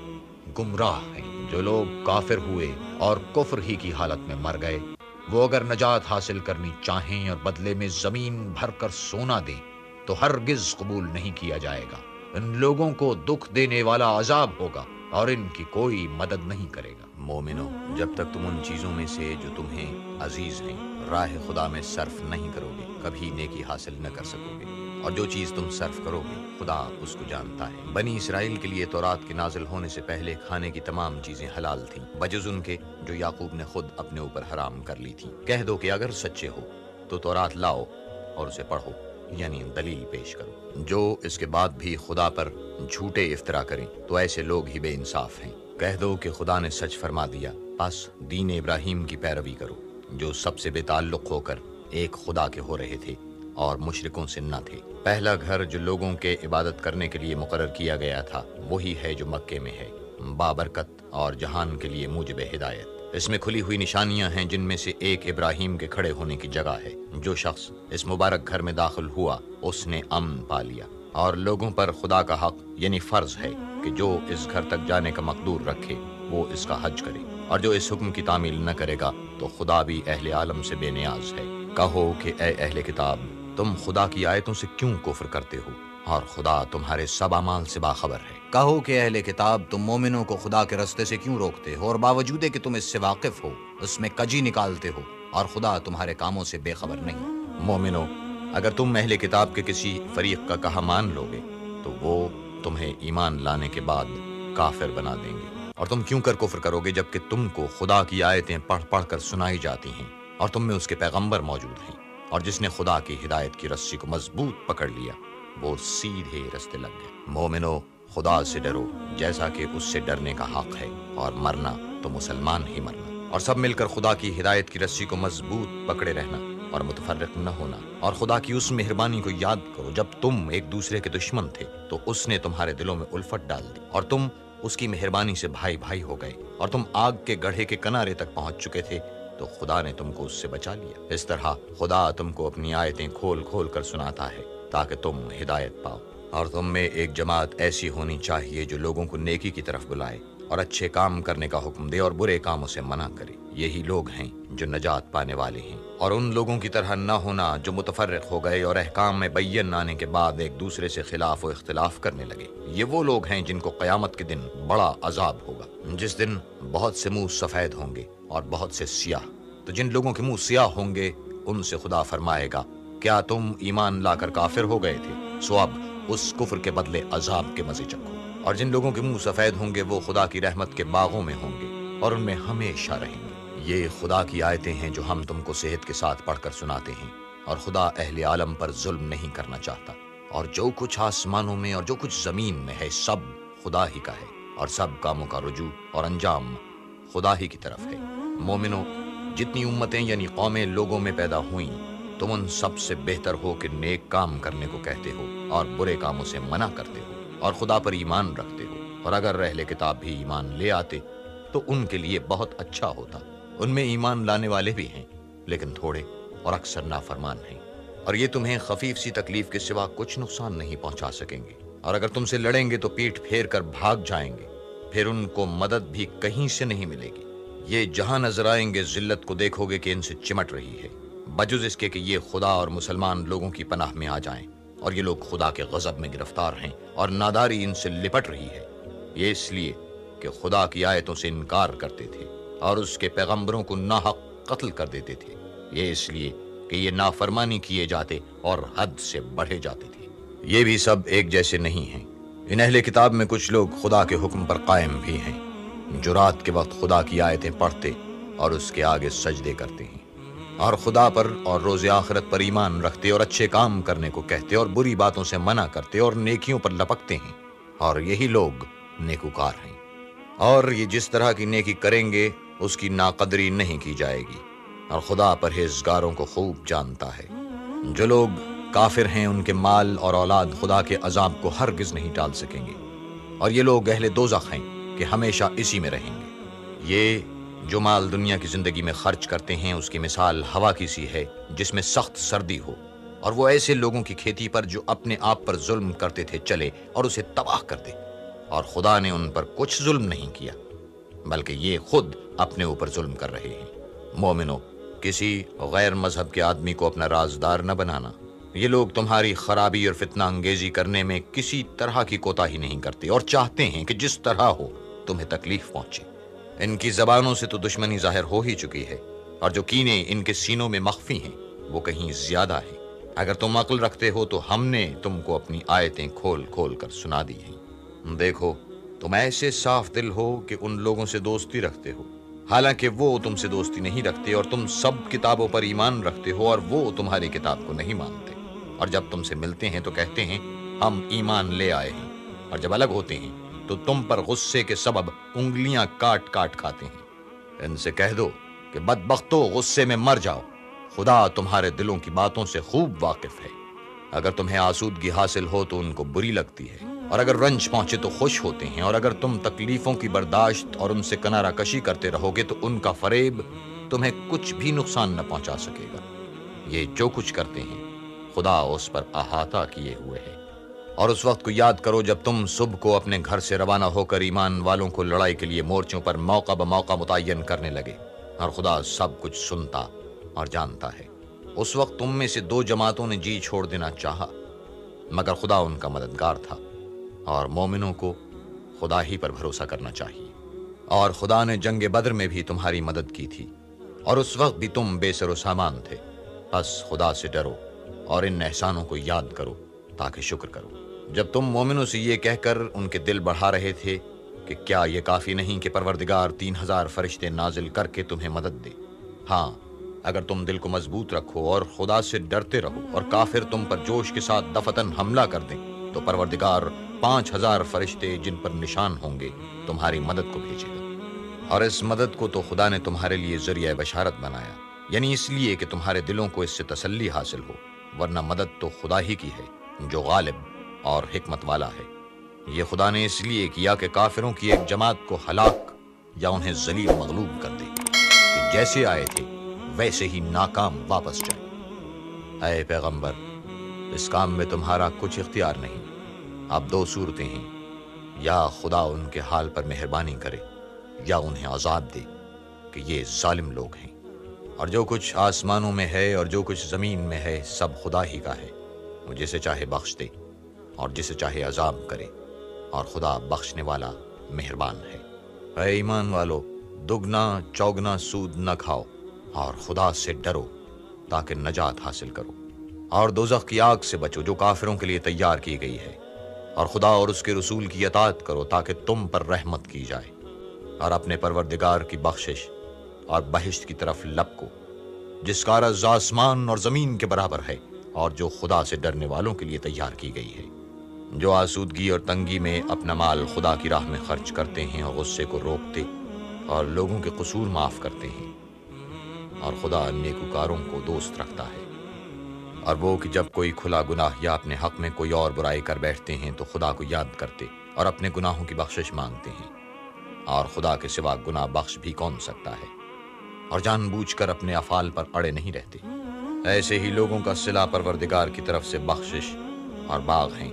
گمراہ ہیں۔ جو لوگ کافر ہوئے اور کفر ہی کی حالت میں مر گئے وہ اگر نجات حاصل کرنی چاہیں اور بدلے میں زمین بھر کر سونا دیں تو ہرگز قبول نہیں کیا جائے گا۔ ان لوگوں کو دکھ دینے والا عذاب ہوگا اور ان کی کوئی مدد نہیں کرے گا۔ مومنو، جب تک تم ان چیزوں میں سے جو تمہیں عزیز ہیں راہ خدا میں صرف نہیں کرو گے کبھی نیکی حاصل نہ کر سکو گے، اور جو چیز تم صرف کرو گے خدا اس کو جانتا ہے۔ بنی اسرائیل کے لیے تورات کے نازل ہونے سے پہلے کھانے کی تمام چیزیں حلال تھیں بجز ان کے جو یعقوب نے خود اپنے اوپر حرام کر لی تھیں۔ کہہ دو کہ اگر سچے ہو تو تورات لاؤ اور اسے پڑھو، یعنی دلیل پیش کرو۔ جو اس کے بعد بھی خدا پر جھوٹے افطرا کریں تو ایسے لوگ ہی بے انصاف ہیں۔ کہہ دو کہ خدا نے سچ فرما دیا، پس دین ابراہیم کی پیروی کرو جو سب سے بے تعلق ہو کر ایک خدا کے ہو رہے تھے اور مشرکوں سے نہ تھے۔ پہلا گھر جو لوگوں کے عبادت کرنے کے لیے مقرر کیا گیا تھا وہی ہے جو مکے میں ہے، بابرکت اور جہان کے لیے موجب ہدایت۔ اس میں کھلی ہوئی نشانیاں ہیں جن میں سے ایک ابراہیم کے کھڑے ہونے کی جگہ ہے۔ جو شخص اس مبارک گھر میں داخل ہوا اس نے امن پا لیا، اور لوگوں پر خدا کا حق یعنی فرض ہے کہ جو اس گھر تک جانے کا مقدور رکھے وہ اس کا حج کرے۔ اور جو اس حکم کی تعمیل نہ کرے گا تو خدا بھی اہل عالم سے بے نیاز ہے۔ کہو کہ اے اہل کتاب، تم خدا کی آیتوں سے کیوں کفر کرتے ہو اور خدا تمہارے سب اعمال سے باخبر ہے۔ کہو کہ اہل کتاب، تم مومنوں کو خدا کے رستے سے کیوں روکتے ہو، اور باوجود کہ تم اس سے واقف ہو اس میں کجی نکالتے ہو، اور خدا تمہارے کاموں سے بے خبر نہیں۔ مومنو، اگر تم اہل کتاب کے کسی فریق کا کہا مان لو گے تو وہ تمہیں ایمان لانے کے بعد کافر بنا دیں گے، اور تم کیوں کر کفر کرو گے جبکہ تم کو خدا کی آیتیں پڑھ پڑھ کر سنائی جاتی ہیں اور تم میں اس کے پیغمبر موجود ہیں، اور جس نے خدا کی ہدایت کی رسی کو مضبوط پکڑ لیا وہ سیدھے رستے لگ گئے۔ مومنو، خدا سے ڈرو جیسا کہ اس سے ڈرنے کا حق ہے، اور مرنا تو مسلمان ہی مرنا، اور سب مل کر خدا کی ہدایت کی رسی کو مضبوط پکڑے رہنا اور متفرق نہ ہونا، اور خدا کی اس مہربانی کو یاد کرو جب تم ایک دوسرے کے دشمن تھے تو اس نے تمہارے دلوں میں الفت ڈال دی اور تم اس کی مہربانی سے بھائی بھائی ہو گئے، اور تم آگ کے گڑھے کے کنارے تک پہنچ چکے تھے تو خدا نے تم کو اس سے بچا لیا۔ اس طرح خدا تم کو اپنی آیتیں کھول کھول کر سناتا ہے تاکہ تم ہدایت پاؤ، اور تم میں ایک جماعت ایسی ہونی چاہیے جو لوگوں کو نیکی کی طرف بلائے اور اچھے کام کرنے کا حکم دے اور برے کاموں سے منع کرے۔ یہی لوگ ہیں جو نجات پانے والے ہیں، اور ان لوگوں کی طرح نہ ہونا جو متفرق ہو گئے اور احکام میں بین آنے کے بعد ایک دوسرے سے خلاف و اختلاف کرنے لگے۔ یہ وہ لوگ ہیں جن کو قیامت کے دن بڑا عذاب ہوگا، جس دن بہت سے منہ سفید ہوں گے اور بہت سے سیاہ۔ تو جن لوگوں کے منہ سیاہ ہوں گے ان سے خدا فرمائے گا، کیا تم ایمان لا کر کافر ہو گئے تھے؟ سو اب اس کفر کے بدلے عذاب کے مزے چکھو۔ اور جن لوگوں کے منہ سفید ہوں گے وہ خدا کی رحمت کے باغوں میں ہوں گے اور ان میں ہمیشہ رہیں گے۔ یہ خدا کی آیتیں ہیں جو ہم تم کو صحت کے ساتھ پڑھ کر سناتے ہیں، اور خدا اہل عالم پر ظلم نہیں کرنا چاہتا، اور جو کچھ آسمانوں میں اور جو کچھ زمین میں ہے سب خدا ہی کا ہے، اور سب کاموں کا رجوع اور انجام خدا ہی کی طرف ہے۔ مومنو، جتنی امتیں یعنی قومیں لوگوں میں پیدا ہوئیں، تم ان سب سے بہتر ہو کہ نیک کام کرنے کو کہتے ہو اور برے کاموں سے منع کرتے ہو اور خدا پر ایمان رکھتے ہو، اور اگر اہل کتاب بھی ایمان لے آتے تو ان کے لیے بہت اچھا ہوتا۔ ان میں ایمان لانے والے بھی ہیں لیکن تھوڑے اور اکثر نافرمان ہیں، اور یہ تمہیں خفیف سی تکلیف کے سوا کچھ نقصان نہیں پہنچا سکیں گے، اور اگر تم سے لڑیں گے تو پیٹھ پھیر کر بھاگ جائیں گے، پھر ان کو مدد بھی کہیں سے نہیں ملے گی۔ یہ جہاں نظر آئیں گے ذلت کو دیکھو گے کہ ان سے چمٹ رہی ہے، بجز اس کے کہ یہ خدا اور مسلمان لوگوں کی پناہ میں آ جائیں، اور یہ لوگ خدا کے غضب میں گرفتار ہیں اور ناداری ان سے لپٹ رہی ہے۔ یہ اس لیے کہ خدا کی آیتوں سے انکار کرتے تھے اور اس کے پیغمبروں کو ناحق قتل کر دیتے تھے، یہ اس لیے کہ یہ نافرمانی کیے جاتے اور حد سے بڑھے جاتے تھے۔ یہ بھی سب ایک جیسے نہیں ہیں۔ ان اہل کتاب میں کچھ لوگ خدا کے حکم پر قائم بھی ہیں، جو رات کے وقت خدا کی آیتیں پڑھتے اور اس کے آگے سجدے کرتے ہیں، اور خدا پر اور روز آخرت پر ایمان رکھتے اور اچھے کام کرنے کو کہتے اور بری باتوں سے منع کرتے اور نیکیوں پر لپکتے ہیں، اور یہی لوگ نیکوکار ہیں۔ اور یہ جس طرح کی نیکی کریں گے اس کی ناقدری نہیں کی جائے گی، اور خدا پرہیزگاروں کو خوب جانتا ہے۔ جو لوگ کافر ہیں ان کے مال اور اولاد خدا کے عذاب کو ہرگز نہیں ٹال سکیں گے، اور یہ لوگ اہل دوزخ ہیں کہ ہمیشہ اسی میں رہیں گے۔ یہ جو مال دنیا کی زندگی میں خرچ کرتے ہیں اس کی مثال ہوا کی سی ہے جس میں سخت سردی ہو، اور وہ ایسے لوگوں کی کھیتی پر جو اپنے آپ پر ظلم کرتے تھے چلے اور اسے تباہ کر دے، اور خدا نے ان پر کچھ ظلم نہیں کیا بلکہ یہ خود اپنے اوپر ظلم کر رہے ہیں۔ مومنو، کسی غیر مذہب کے آدمی کو اپنا رازدار نہ بنانا۔ یہ لوگ تمہاری خرابی اور فتنہ انگیزی کرنے میں کسی طرح کی کوتاہی نہیں کرتے اور چاہتے ہیں کہ جس طرح ہو تمہیں تکلیف پہنچے۔ ان کی زبانوں سے تو دشمنی ظاہر ہو ہی چکی ہے، اور جو کینے ان کے سینوں میں مخفی ہیں وہ کہیں زیادہ ہیں۔ اگر تم عقل رکھتے ہو تو ہم نے تم کو اپنی آیتیں کھول کھول کر سنا دی ہیں۔ دیکھو، تم ایسے صاف دل ہو کہ ان لوگوں سے دوستی رکھتے ہو، حالانکہ وہ تم سے دوستی نہیں رکھتے، اور تم سب کتابوں پر ایمان رکھتے ہو اور وہ تمہاری کتاب کو نہیں مانتے، اور جب تم سے ملتے ہیں تو کہتے ہیں ہم ایمان لے آئے ہیں، اور جب الگ ہوتے ہیں تو تم پر غصے کے سبب انگلیاں کاٹ کاٹ کھاتے ہیں۔ ان سے کہہ دو کہ بدبختو، غصے میں مر جاؤ، خدا تمہارے دلوں کی باتوں سے خوب واقف ہے۔ اگر تمہیں آسودگی حاصل ہو تو ان کو بری لگتی ہے، اور اگر رنج پہنچے تو خوش ہوتے ہیں، اور اگر تم تکلیفوں کی برداشت اور ان سے کنارہ کشی کرتے رہو گے تو ان کا فریب تمہیں کچھ بھی نقصان نہ پہنچا سکے گا۔ یہ جو کچھ کرتے ہیں خدا اس پر احاطہ کیے ہوئے ہے۔ اور اس وقت کو یاد کرو جب تم صبح کو اپنے گھر سے روانہ ہو کر ایمان والوں کو لڑائی کے لیے مورچوں پر موقع بموقع متعین کرنے لگے، اور خدا سب کچھ سنتا اور جانتا ہے۔ اس وقت تم میں سے دو جماعتوں نے جی چھوڑ دینا چاہا، مگر خدا ان کا مددگار تھا، اور مومنوں کو خدا ہی پر بھروسہ کرنا چاہیے۔ اور خدا نے جنگ بدر میں بھی تمہاری مدد کی تھی، اور اس وقت بھی تم بے سر و سامان تھے۔ بس خدا سے ڈرو اور ان احسانوں کو یاد کرو تاکہ شکر کرو۔ جب تم مومنوں سے یہ کہہ کر ان کے دل بڑھا رہے تھے کہ کیا یہ کافی نہیں کہ پروردگار 3000 فرشتے نازل کر کے تمہیں مدد دے؟ ہاں، اگر تم دل کو مضبوط رکھو اور خدا سے ڈرتے رہو اور کافر تم پر جوش کے ساتھ دفتن حملہ کر دیں تو پروردگار 5000 فرشتے جن پر نشان ہوں گے تمہاری مدد کو بھیجے گا۔ اور اس مدد کو تو خدا نے تمہارے لیے ذریعہ بشارت بنایا، یعنی اس لیے کہ تمہارے دلوں کو اس سے تسلی حاصل ہو، ورنہ مدد تو خدا ہی کی ہے جو غالب اور حکمت والا ہے۔ یہ خدا نے اس لیے کیا کہ کافروں کی ایک جماعت کو ہلاک یا انہیں ذلیل و مغلوب کر دے کہ جیسے آئے تھے ویسے ہی ناکام واپس جائیں۔ اے پیغمبر، اس کام میں تمہارا کچھ اختیار نہیں۔ اب دو صورتیں ہیں، یا خدا ان کے حال پر مہربانی کرے یا انہیں عذاب دے کہ یہ ظالم لوگ ہیں۔ اور جو کچھ آسمانوں میں ہے اور جو کچھ زمین میں ہے سب خدا ہی کا ہے، وہ جسے چاہے بخش دے اور جسے چاہے عذاب کرے، اور خدا بخشنے والا مہربان ہے۔ اے ایمان والو، دگنا چوگنا سود نہ کھاؤ اور خدا سے ڈرو تاکہ نجات حاصل کرو، اور دوزخ کی آگ سے بچو جو کافروں کے لیے تیار کی گئی ہے، اور خدا اور اس کے رسول کی اطاعت کرو تاکہ تم پر رحمت کی جائے، اور اپنے پروردگار کی بخشش اور بہشت کی طرف لپکو جس کا عرض آسمان اور زمین کے برابر ہے، اور جو خدا سے ڈرنے والوں کے لیے تیار کی گئی ہے۔ جو آسودگی اور تنگی میں اپنا مال خدا کی راہ میں خرچ کرتے ہیں اور غصے کو روکتے اور لوگوں کے قصور معاف کرتے ہیں، اور خدا نیکوکاروں کو دوست رکھتا ہے۔ اور وہ کہ جب کوئی کھلا گناہ یا اپنے حق میں کوئی اور برائی کر بیٹھتے ہیں تو خدا کو یاد کرتے اور اپنے گناہوں کی بخشش مانگتے ہیں، اور خدا کے سوا گناہ بخش بھی کون سکتا ہے، اور جان بوجھ کر اپنے افعال پر اڑے نہیں رہتے۔ ایسے ہی لوگوں کا صلہ پروردگار کی طرف سے بخشش اور باغ ہیں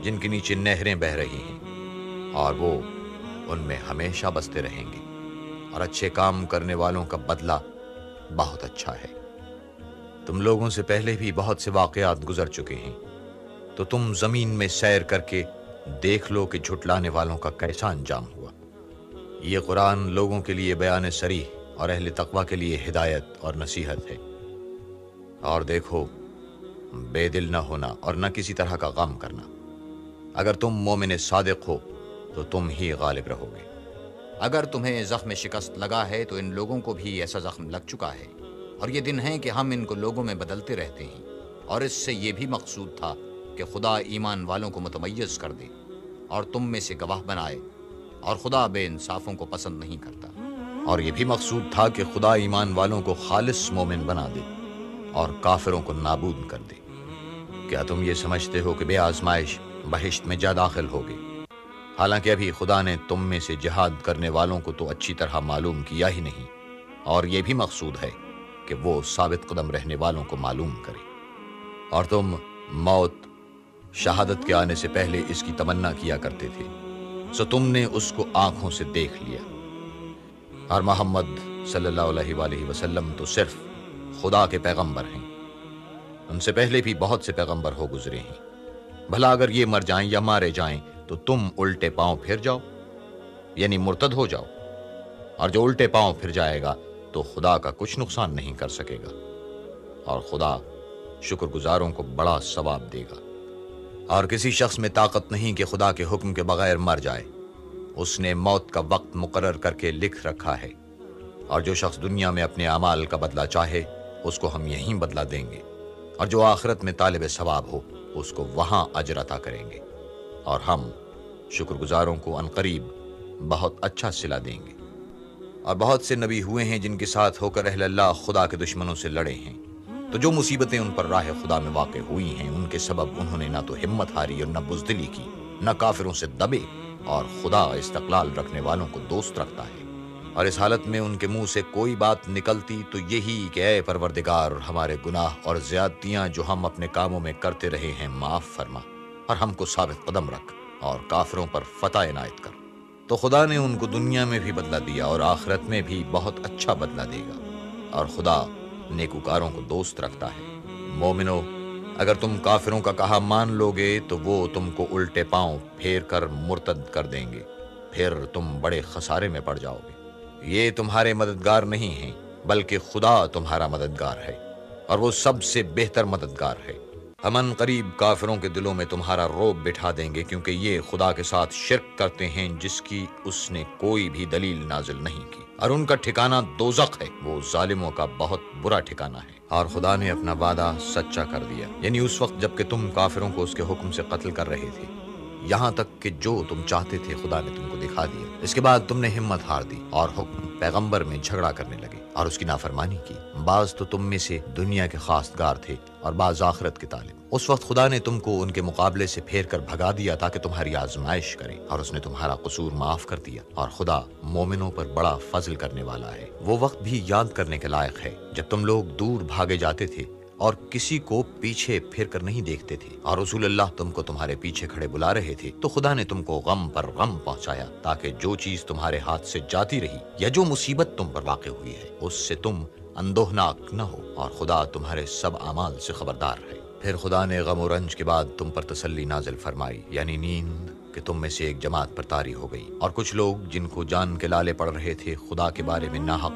جن کے نیچے نہریں بہہ رہی ہیں، اور وہ ان میں ہمیشہ بستے رہیں گے، اور اچھے کام کرنے والوں کا بدلہ بہت اچھا ہے۔ تم لوگوں سے پہلے بھی بہت سے واقعات گزر چکے ہیں، تو تم زمین میں سیر کر کے دیکھ لو کہ جھٹلانے والوں کا کیسا انجام ہوا۔ یہ قرآن لوگوں کے لیے بیان صریح اور اہل تقوی کے لیے ہدایت اور نصیحت ہے۔ اور دیکھو، بے دل نہ ہونا اور نہ کسی طرح کا غم کرنا۔ اگر تم مومن صادق ہو تو تم ہی غالب رہو گے۔ اگر تمہیں زخم شکست لگا ہے تو ان لوگوں کو بھی ایسا زخم لگ چکا ہے، اور یہ دن ہیں کہ ہم ان کو لوگوں میں بدلتے رہتے ہیں، اور اس سے یہ بھی مقصود تھا کہ خدا ایمان والوں کو متمیز کر دے اور تم میں سے گواہ بنائے، اور خدا بے انصافوں کو پسند نہیں کرتا۔ اور یہ بھی مقصود تھا کہ خدا ایمان والوں کو خالص مومن بنا دے اور کافروں کو نابود کر دے۔ کیا تم یہ سمجھتے ہو کہ بے آزمائش بہشت میں جا داخل ہوگے؟ حالانکہ ابھی خدا نے تم میں سے جہاد کرنے والوں کو تو اچھی طرح معلوم کیا ہی نہیں، اور یہ بھی مقصود ہے کہ وہ ثابت قدم رہنے والوں کو معلوم کرے۔ اور تم موت، شہادت کے آنے سے پہلے اس کی تمنا کیا کرتے تھے، سو تم نے اس کو آنکھوں سے دیکھ لیا۔ اور محمد صلی اللہ علیہ وآلہ وسلم تو صرف خدا کے پیغمبر ہیں، ان سے پہلے بھی بہت سے پیغمبر ہو گزرے ہیں۔ بھلا اگر یہ مر جائیں یا مارے جائیں تو تم الٹے پاؤں پھر جاؤ، یعنی مرتد ہو جاؤ، اور جو الٹے پاؤں پھر جائے گا تو خدا کا کچھ نقصان نہیں کر سکے گا، اور خدا شکر گزاروں کو بڑا ثواب دے گا۔ اور کسی شخص میں طاقت نہیں کہ خدا کے حکم کے بغیر مر جائے، اس نے موت کا وقت مقرر کر کے لکھ رکھا ہے، اور جو شخص دنیا میں اپنے اعمال کا بدلہ چاہے اس کو ہم یہیں بدلہ دیں گے، اور جو آخرت میں طالب ثواب ہو اس کو وہاں اجر عطا کریں گے، اور ہم شکر گزاروں کو عنقریب بہت اچھا صلہ دیں گے۔ اور بہت سے نبی ہوئے ہیں جن کے ساتھ ہو کر اہل اللہ خدا کے دشمنوں سے لڑے ہیں، تو جو مصیبتیں ان پر راہ خدا میں واقع ہوئی ہیں ان کے سبب انہوں نے نہ تو ہمت ہاری اور نہ بزدلی کی، نہ کافروں سے دبے، اور خدا استقلال رکھنے والوں کو دوست رکھتا ہے۔ اور اس حالت میں ان کے منہ سے کوئی بات نکلتی تو یہی کہ اے پروردگار، ہمارے گناہ اور زیادتیاں جو ہم اپنے کاموں میں کرتے رہے ہیں معاف فرما، اور ہم کو ثابت قدم رکھ اور کافروں پر فتح عنایت کر۔ تو خدا نے ان کو دنیا میں بھی بدلہ دیا اور آخرت میں بھی بہت اچھا بدلہ دے گا، اور خدا نیکوکاروں کو دوست رکھتا ہے۔ مومنو، اگر تم کافروں کا کہا مان لو گے تو وہ تم کو الٹے پاؤں پھیر کر مرتد کر دیں گے، پھر تم بڑے خسارے میں پڑ جاؤ گے۔ یہ تمہارے مددگار نہیں ہیں بلکہ خدا تمہارا مددگار ہے، اور وہ سب سے بہتر مددگار ہے۔ ہم ان قریب کافروں کے دلوں میں تمہارا رعب بٹھا دیں گے، کیونکہ یہ خدا کے ساتھ شرک کرتے ہیں جس کی اس نے کوئی بھی دلیل نازل نہیں کی، اور ان کا ٹھکانہ دوزخ ہے، وہ ظالموں کا بہت برا ٹھکانہ ہے۔ اور خدا نے اپنا وعدہ سچا کر دیا، یعنی اس وقت جب کہ تم کافروں کو اس کے حکم سے قتل کر رہے تھے، یہاں تک کہ جو تم چاہتے تھے خدا نے تم کو دکھا دیا۔ اس کے بعد تم نے ہمت ہار دی اور حکم پیغمبر میں جھگڑا کرنے لگے اور اس کی نافرمانی کی۔ بعض تو تم میں سے دنیا کے خواستگار تھے اور بعض آخرت کے طالب۔ اس وقت خدا نے تم کو ان کے مقابلے سے پھیر کر بھگا دیا تاکہ تمہاری آزمائش کرے، اور اس نے تمہارا قصور معاف کر دیا، اور خدا مومنوں پر بڑا فضل کرنے والا ہے۔ وہ وقت بھی یاد کرنے کے لائق ہے جب تم لوگ دور بھاگے جاتے تھے اور کسی کو پیچھے پھر کر نہیں دیکھتے تھے، اور رسول اللہ تم کو تمہارے پیچھے کھڑے بلا رہے تھے، تو خدا نے تم کو غم پر غم پہنچایا تاکہ جو چیز تمہارے ہاتھ سے جاتی رہی یا جو مصیبت تم پر واقع ہوئی ہے اس سے تم اندوہناک نہ ہو، اور خدا تمہارے سب اعمال سے خبردار ہے۔ پھر خدا نے غم و رنج کے بعد تم پر تسلی نازل فرمائی، یعنی نیند، کہ تم میں سے ایک جماعت پر طاری ہو گئی، اور کچھ لوگ جن کو جان کے لالے پڑ رہے تھے خدا کے بارے میں ناحق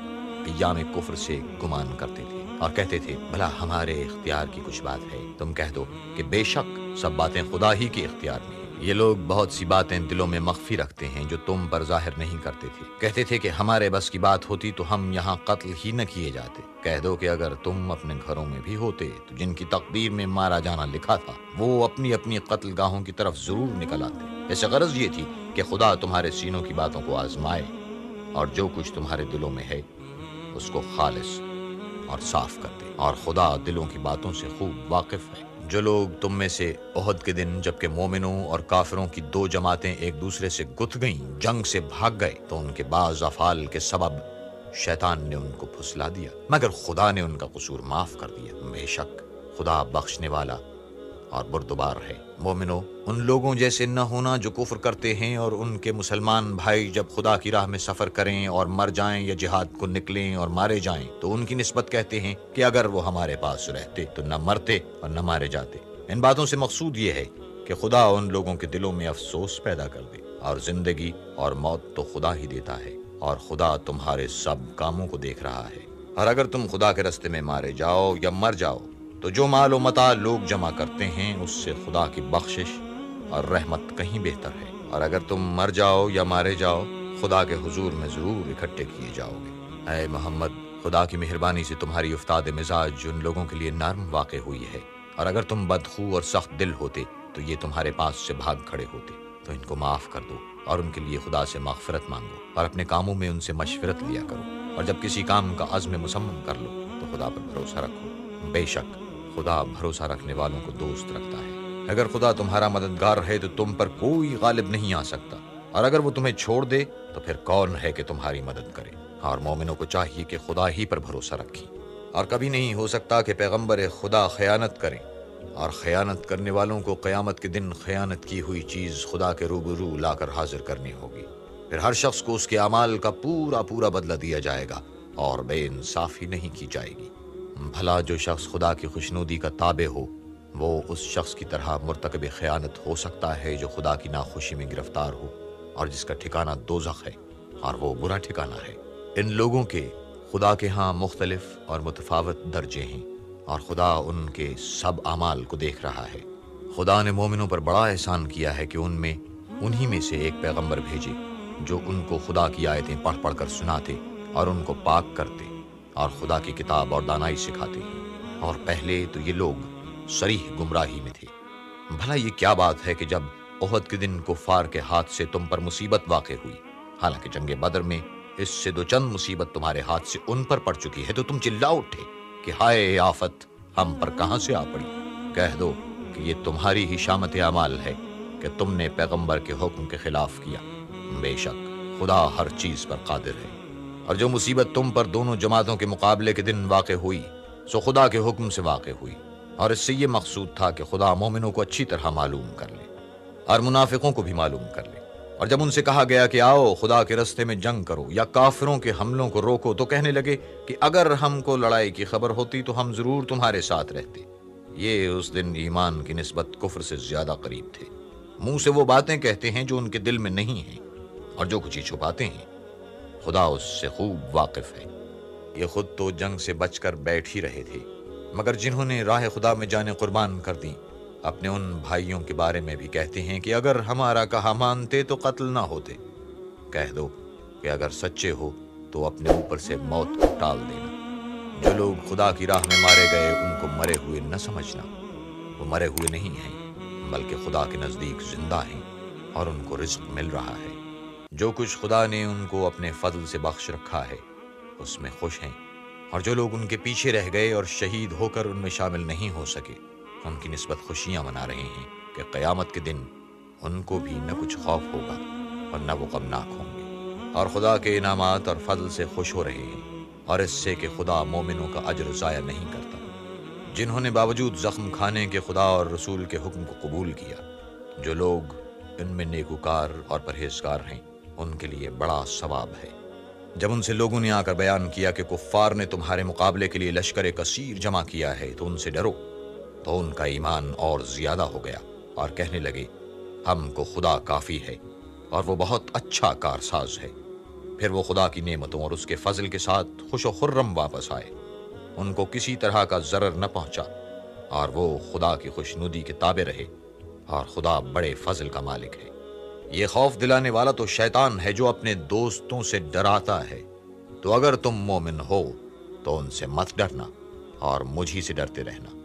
ایام کفر سے گمان کرتے تھے اور کہتے تھے بھلا ہمارے اختیار کی کچھ بات ہے؟ تم کہہ دو کہ بے شک سب باتیں خدا ہی کے اختیار میں ہیں۔ یہ لوگ بہت سی باتیں دلوں میں مخفی رکھتے ہیں جو تم پر ظاہر نہیں کرتے تھے۔ کہتے تھے کہ ہمارے بس کی بات ہوتی تو ہم یہاں قتل ہی نہ کیے جاتے۔ کہہ دو کہ اگر تم اپنے گھروں میں بھی ہوتے تو جن کی تقدیر میں مارا جانا لکھا تھا وہ اپنی اپنی قتل گاہوں کی طرف ضرور نکل آتے۔ ایسے غرض یہ تھی کہ خدا تمہارے سینوں کی باتوں کو آزمائے، اور جو کچھ تمہارے دلوں میں ہے اس کو خالص اور صاف کر دے، اور خدا دلوں کی باتوں سے خوب واقف ہے۔ جو لوگ تم میں سے احد کے دن جبکہ مومنوں اور کافروں کی دو جماعتیں ایک دوسرے سے گتھ گئیں جنگ سے بھاگ گئے تو ان کے بعض افعال کے سبب شیطان نے ان کو پھسلا دیا، مگر خدا نے ان کا قصور معاف کر دیا۔ بے شک خدا بخشنے والا اور بردبار ہے۔ مومنو، ان لوگوں جیسے نہ ہونا جو کفر کرتے ہیں اور ان کے مسلمان بھائی جب خدا کی راہ میں سفر کریں اور مر جائیں یا جہاد کو نکلیں اور مارے جائیں تو ان کی نسبت کہتے ہیں کہ اگر وہ ہمارے پاس رہتے تو نہ مرتے اور نہ مارے جاتے۔ ان باتوں سے مقصود یہ ہے کہ خدا ان لوگوں کے دلوں میں افسوس پیدا کر دے، اور زندگی اور موت تو خدا ہی دیتا ہے، اور خدا تمہارے سب کاموں کو دیکھ رہا ہے۔ اور اگر تم خدا کے راستے میں مارے جاؤ یا مر جاؤ تو جو مال و متاع لوگ جمع کرتے ہیں اس سے خدا کی بخشش اور رحمت کہیں بہتر ہے، اور اگر تم مر جاؤ یا مارے جاؤ خدا کے حضور میں ضرور اکٹھے کیے جاؤ گے۔ اے محمد، خدا کی مہربانی سے تمہاری افتاد مزاج ان لوگوں کے لیے نرم واقع ہوئی ہے، اور اگر تم بدخو اور سخت دل ہوتے تو یہ تمہارے پاس سے بھاگ کھڑے ہوتے۔ تو ان کو معاف کر دو اور ان کے لیے خدا سے مغفرت مانگو، اور اپنے کاموں میں ان سے مشورت لیا کرو، اور جب کسی کام کا عزم مصمم کر لو تو خدا پر بھروسہ رکھو۔ بے شک خدا بھروسہ رکھنے والوں کو دوست رکھتا ہے۔ اگر خدا تمہارا مددگار ہے تو تم پر کوئی غالب نہیں آ سکتا، اور اگر وہ تمہیں چھوڑ دے تو پھر کون ہے کہ تمہاری مدد کرے؟ اور مومنوں کو چاہیے کہ خدا ہی پر بھروسہ رکھیں، اور کبھی نہیں ہو سکتا کہ پیغمبر خدا خیانت کریں، اور خیانت کرنے والوں کو قیامت کے دن خیانت کی ہوئی چیز خدا کے روبرو لا کر حاضر کرنی ہوگی۔ پھر ہر شخص کو اس کے اعمال کا پورا پورا بدلہ دیا جائے گا، اور بے انصافی نہیں کی جائے گی۔ بھلا جو شخص خدا کی خوشنودی کا تابع ہو وہ اس شخص کی طرح مرتکب خیانت ہو سکتا ہے جو خدا کی ناخوشی میں گرفتار ہو اور جس کا ٹھکانہ دوزخ ہے، اور وہ برا ٹھکانہ ہے۔ ان لوگوں کے خدا کے ہاں مختلف اور متفاوت درجے ہیں، اور خدا ان کے سب اعمال کو دیکھ رہا ہے۔ خدا نے مومنوں پر بڑا احسان کیا ہے کہ ان میں انہی میں سے ایک پیغمبر بھیجے جو ان کو خدا کی آیتیں پڑھ پڑھ کر سناتے اور ان کو پاک کرتے اور خدا کی کتاب اور دانائی سکھاتے ہیں، اور پہلے تو یہ لوگ صریح گمراہی میں تھے۔ بھلا یہ کیا بات ہے کہ جب احد کے دن کفار کے ہاتھ سے تم پر مصیبت واقع ہوئی، حالانکہ جنگ بدر میں اس سے دو چند مصیبت تمہارے ہاتھ سے ان پر پڑ چکی ہے، تو تم چلا اٹھے کہ ہائے آفت ہم پر کہاں سے آ پڑی؟ کہہ دو کہ یہ تمہاری ہی شامت اعمال ہے کہ تم نے پیغمبر کے حکم کے خلاف کیا۔ بے شک خدا ہر چیز پر قادر ہے۔ اور جو مصیبت تم پر دونوں جماعتوں کے مقابلے کے دن واقع ہوئی سو خدا کے حکم سے واقع ہوئی، اور اس سے یہ مقصود تھا کہ خدا مومنوں کو اچھی طرح معلوم کر لے۔ اور منافقوں کو بھی معلوم کر لے۔ اور جب ان سے کہا گیا کہ آؤ خدا کے رستے میں جنگ کرو یا کافروں کے حملوں کو روکو، تو کہنے لگے کہ اگر ہم کو لڑائی کی خبر ہوتی تو ہم ضرور تمہارے ساتھ رہتے۔ یہ اس دن ایمان کی نسبت کفر سے زیادہ قریب تھے۔ منہ سے وہ باتیں کہتے ہیں جو ان کے دل میں نہیں ہیں، اور جو کچھ چھپاتے ہیں خدا اس سے خوب واقف ہے۔ یہ خود تو جنگ سے بچ کر بیٹھ ہی رہے تھے، مگر جنہوں نے راہ خدا میں جانیں قربان کر دیں، اپنے ان بھائیوں کے بارے میں بھی کہتے ہیں کہ اگر ہمارا کہا مانتے تو قتل نہ ہوتے۔ کہہ دو کہ اگر سچے ہو تو اپنے اوپر سے موت کو ٹال دینا۔ جو لوگ خدا کی راہ میں مارے گئے ان کو مرے ہوئے نہ سمجھنا، وہ مرے ہوئے نہیں ہیں بلکہ خدا کے نزدیک زندہ ہیں اور ان کو رزق مل رہا ہے۔ جو کچھ خدا نے ان کو اپنے فضل سے بخش رکھا ہے اس میں خوش ہیں، اور جو لوگ ان کے پیچھے رہ گئے اور شہید ہو کر ان میں شامل نہیں ہو سکے ان کی نسبت خوشیاں منا رہے ہیں کہ قیامت کے دن ان کو بھی نہ کچھ خوف ہوگا اور نہ وہ غمناک ہوں گے، اور خدا کے انعامات اور فضل سے خوش ہو رہے ہیں، اور اس سے کہ خدا مومنوں کا اجر ضائع نہیں کرتا۔ جنہوں نے باوجود زخم کھانے کے خدا اور رسول کے حکم کو قبول کیا، جو لوگ ان میں نیکوکار اور پرہیزگار ہیں ان کے لیے بڑا ثواب ہے۔ جب ان سے لوگوں نے آ کر بیان کیا کہ کفار نے تمہارے مقابلے کے لیے لشکر کثیر جمع کیا ہے تو ان سے ڈرو، تو ان کا ایمان اور زیادہ ہو گیا اور کہنے لگے ہم کو خدا کافی ہے اور وہ بہت اچھا کارساز ہے۔ پھر وہ خدا کی نعمتوں اور اس کے فضل کے ساتھ خوش و خرم واپس آئے، ان کو کسی طرح کا ضرر نہ پہنچا، اور وہ خدا کی خوشنودی کے تابع رہے، اور خدا بڑے فضل کا مالک ہے۔ یہ خوف دلانے والا تو شیطان ہے جو اپنے دوستوں سے ڈراتا ہے، تو اگر تم مومن ہو تو ان سے مت ڈرنا اور مجھ ہی سے ڈرتے رہنا۔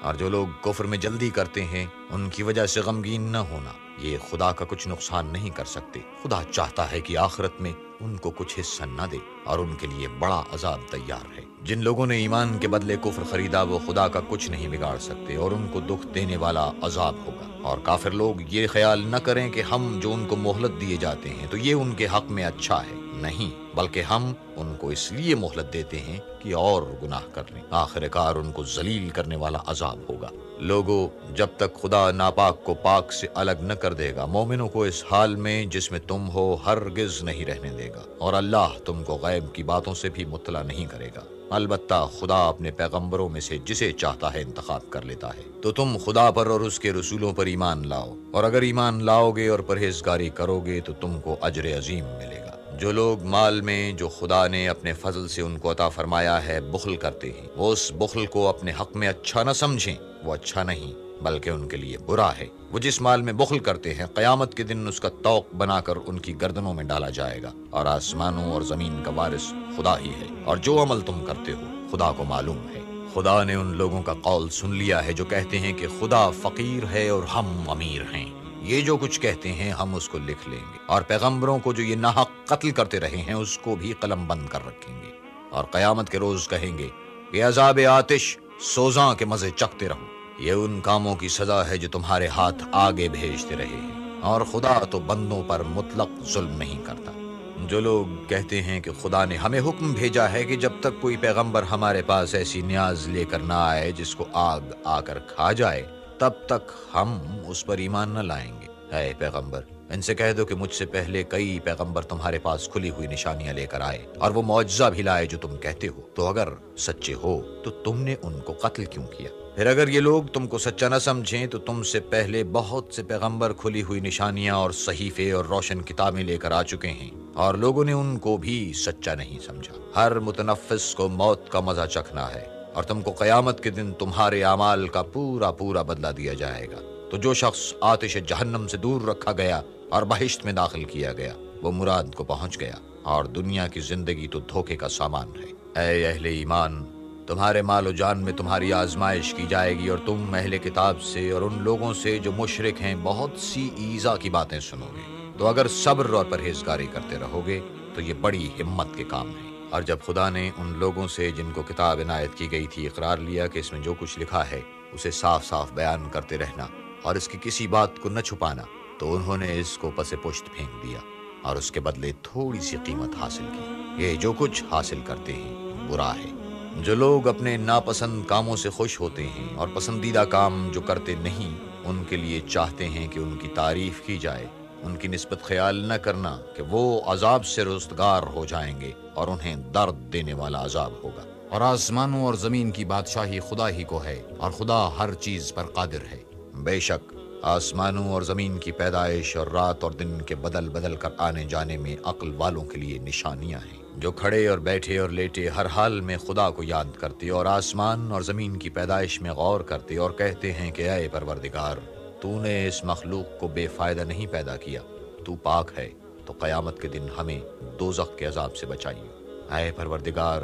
اور جو لوگ کفر میں جلدی کرتے ہیں ان کی وجہ سے غمگین نہ ہونا، یہ خدا کا کچھ نقصان نہیں کر سکتے۔ خدا چاہتا ہے کہ آخرت میں ان کو کچھ حصہ نہ دے، اور ان کے لیے بڑا عذاب تیار ہے۔ جن لوگوں نے ایمان کے بدلے کفر خریدا وہ خدا کا کچھ نہیں بگاڑ سکتے، اور ان کو دکھ دینے والا عذاب ہوگا۔ اور کافر لوگ یہ خیال نہ کریں کہ ہم جو ان کو مہلت دیے جاتے ہیں تو یہ ان کے حق میں اچھا ہے، نہیں، بلکہ ہم ان کو اس لیے مہلت دیتے ہیں کہ اور گناہ کر لیں، آخر کار ان کو ذلیل کرنے والا عذاب ہوگا۔ لوگو، جب تک خدا ناپاک کو پاک سے الگ نہ کر دے گا، مومنوں کو اس حال میں جس میں تم ہو ہرگز نہیں رہنے دے گا، اور اللہ تم کو غیب کی باتوں سے بھی مطلع نہیں کرے گا۔ البتہ خدا اپنے پیغمبروں میں سے جسے چاہتا ہے انتخاب کر لیتا ہے۔ تو تم خدا پر اور اس کے رسولوں پر ایمان لاؤ، اور اگر ایمان لاؤ گے اور پرہیزگاری کرو گے تو تم کو اجر عظیم ملے گا۔ جو لوگ مال میں جو خدا نے اپنے فضل سے ان کو عطا فرمایا ہے بخل کرتے ہیں، وہ اس بخل کو اپنے حق میں اچھا نہ سمجھیں، وہ اچھا نہیں بلکہ ان کے لیے برا ہے۔ وہ جس مال میں بخل کرتے ہیں قیامت کے دن اس کا طوق بنا کر ان کی گردنوں میں ڈالا جائے گا، اور آسمانوں اور زمین کا وارث خدا ہی ہے، اور جو عمل تم کرتے ہو خدا کو معلوم ہے۔ خدا نے ان لوگوں کا قول سن لیا ہے جو کہتے ہیں کہ خدا فقیر ہے اور ہم امیر ہیں۔ یہ جو کچھ کہتے ہیں ہم اس کو لکھ لیں گے، اور پیغمبروں کو جو یہ ناحق قتل کرتے رہے ہیں اس کو بھی قلم بند کر رکھیں گے، اور قیامت کے روز کہیں گے کہ عذاب آتش سوزاں کے مزے چکھتے رہو۔ یہ ان کاموں کی سزا ہے جو تمہارے ہاتھ آگے بھیجتے رہے ہیں، اور خدا تو بندوں پر مطلق ظلم نہیں کرتا۔ جو لوگ کہتے ہیں کہ خدا نے ہمیں حکم بھیجا ہے کہ جب تک کوئی پیغمبر ہمارے پاس ایسی نیاز لے کر نہ آئے جس کو آگ آ کر کھا جائے تب تک ہم اس پر ایمان نہ لائیں گے۔ اے پیغمبر، ان سے کہہ دو کہ مجھ سے پہلے کئی پیغمبر تمہارے پاس کھلی ہوئی نشانیاں لے کر آئے اور وہ معجزہ بھی لائے جو تم کہتے ہو، تو اگر سچے ہو تو تم نے ان کو قتل کیوں کیا؟ پھر اگر یہ لوگ تم کو سچا نہ سمجھیں تو تم سے پہلے بہت سے پیغمبر کھلی ہوئی نشانیاں اور صحیفے اور روشن کتابیں لے کر آ چکے ہیں، اور لوگوں نے ان کو بھی سچا نہیں سمجھا۔ ہر متنفس کو موت کا مزہ چکھنا ہے، اور تم کو قیامت کے دن تمہارے اعمال کا پورا پورا بدلہ دیا جائے گا۔ تو جو شخص آتش جہنم سے دور رکھا گیا اور بہشت میں داخل کیا گیا وہ مراد کو پہنچ گیا، اور دنیا کی زندگی تو دھوکے کا سامان ہے۔ اے اہل ایمان، تمہارے مال و جان میں تمہاری آزمائش کی جائے گی، اور تم اہل کتاب سے اور ان لوگوں سے جو مشرک ہیں بہت سی ایذا کی باتیں سنو گے۔ تو اگر صبر اور پرہیزگاری کرتے رہو گے تو یہ بڑی ہمت کے کام ہیں۔ اور جب خدا نے ان لوگوں سے جن کو کتاب عنایت کی گئی تھی اقرار لیا کہ اس میں جو کچھ لکھا ہے اسے صاف صاف بیان کرتے رہنا اور اس کی کسی بات کو نہ چھپانا، تو انہوں نے اس کو پس پشت پھینک دیا اور اس کے بدلے تھوڑی سی قیمت حاصل کی۔ یہ جو کچھ حاصل کرتے ہیں برا ہے۔ جو لوگ اپنے ناپسند کاموں سے خوش ہوتے ہیں اور پسندیدہ کام جو کرتے نہیں ان کے لیے چاہتے ہیں کہ ان کی تعریف کی جائے، ان کی نسبت خیال نہ کرنا کہ وہ عذاب سے رستگار ہو جائیں گے اور انہیں درد دینے والا عذاب ہوگا۔ اور آسمانوں اور زمین کی بادشاہی خدا ہی کو ہے، اور خدا ہر چیز پر قادر ہے۔ بے شک آسمانوں اور زمین کی پیدائش اور رات اور دن کے بدل بدل کر آنے جانے میں عقل والوں کے لیے نشانیاں ہیں، جو کھڑے اور بیٹھے اور لیٹے ہر حال میں خدا کو یاد کرتے اور آسمان اور زمین کی پیدائش میں غور کرتے اور کہتے ہیں کہ اے پروردگار، تو نے اس مخلوق کو بے فائدہ نہیں پیدا کیا، تو پاک ہے، تو قیامت کے دن ہمیں دوزخ کے عذاب سے بچائیے۔ اے پروردگار،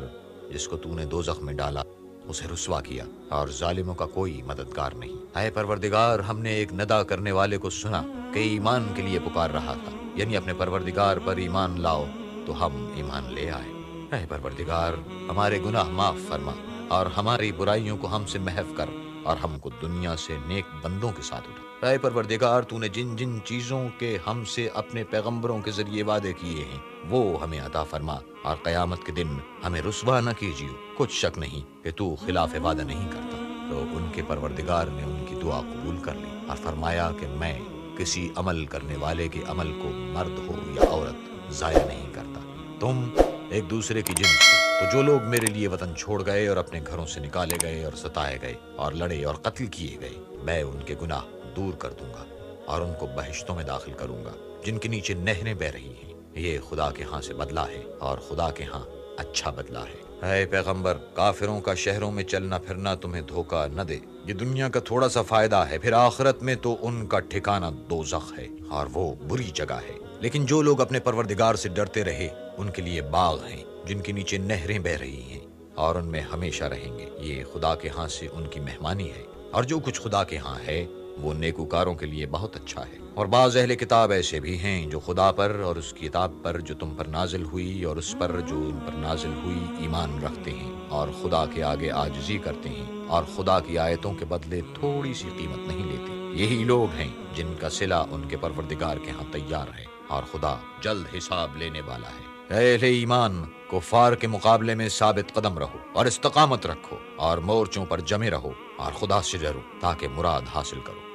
جس کو تو نے دوزخ میں ڈالا اسے رسوا کیا، اور ظالموں کا کوئی مددگار نہیں۔ اے پروردگار، ہم نے ایک ندا کرنے والے کو سنا کہ ایمان کے لیے پکار رہا تھا، یعنی اپنے پروردگار پر ایمان لاؤ، تو ہم ایمان لے آئے۔ اے پروردگار، ہمارے گناہ معاف فرما اور ہماری برائیوں کو ہم سے محو کر، اور ہم کو دنیا سے نیک بندوں کے ساتھ اٹھا۔ اے پروردگار، تو نے جن جن چیزوں کے ہم سے اپنے پیغمبروں کے ذریعے وعدے کیے ہیں وہ ہمیں عطا فرما، اور قیامت کے دن ہمیں رسوا نہ کیجیے۔ کچھ شک نہیں کہ تو خلاف وعدہ نہیں کرتا۔ تو ان کے پروردگار نے ان کی دعا قبول کر لی اور فرمایا کہ میں کسی عمل کرنے والے کے عمل کو مرد ہو یا عورت ضائع نہیں کرتا۔ تم ایک دوسرے کی جنس ہو، تو جو لوگ میرے لیے وطن چھوڑ گئے اور اپنے گھروں سے نکالے گئے اور ستائے گئے اور لڑے اور قتل کیے گئے، میں ان کے گناہ دور کر دوں گا اور ان کو بہشتوں میں داخل کروں گا جن کے نیچے نہریں بہ رہی ہیں۔ یہ خدا کے ہاں سے بدلہ ہے، اور خدا کے ہاں اچھا بدلہ ہے۔ اے پیغمبر، کافروں کا شہروں میں چلنا پھرنا تمہیں دھوکہ نہ دے۔ یہ دنیا کا تھوڑا سا فائدہ ہے، پھر آخرت میں تو ان کا ٹھکانہ دوزخ ہے، اور وہ بری جگہ ہے۔ لیکن جو لوگ اپنے پروردگار سے ڈرتے رہے ان کے لیے باغ ہیں جن کے نیچے نہریں بہ رہی ہیں، اور ان میں ہمیشہ رہیں گے۔ یہ خدا کے ہاں سے ان کی مہمانی ہے، اور جو کچھ خدا کے ہاں ہے وہ نیکوکاروں کے لیے بہت اچھا ہے۔ اور بعض اہل کتاب ایسے بھی ہیں جو خدا پر اور اس کی کتاب پر جو تم پر نازل ہوئی اور اس پر جو ان پر نازل ہوئی ایمان رکھتے ہیں، اور خدا کے آگے عاجزی کرتے ہیں، اور خدا کی آیتوں کے بدلے تھوڑی سی قیمت نہیں لیتے۔ یہی لوگ ہیں جن کا صلہ ان کے پروردگار کے ہاں تیار ہے، اور خدا جلد حساب لینے والا ہے۔ اے اہل ایمان، کفار کے مقابلے میں ثابت قدم رہو اور استقامت رکھو، اور مورچوں پر جمے رہو، اور خدا سے ڈرو تاکہ مراد حاصل کرو۔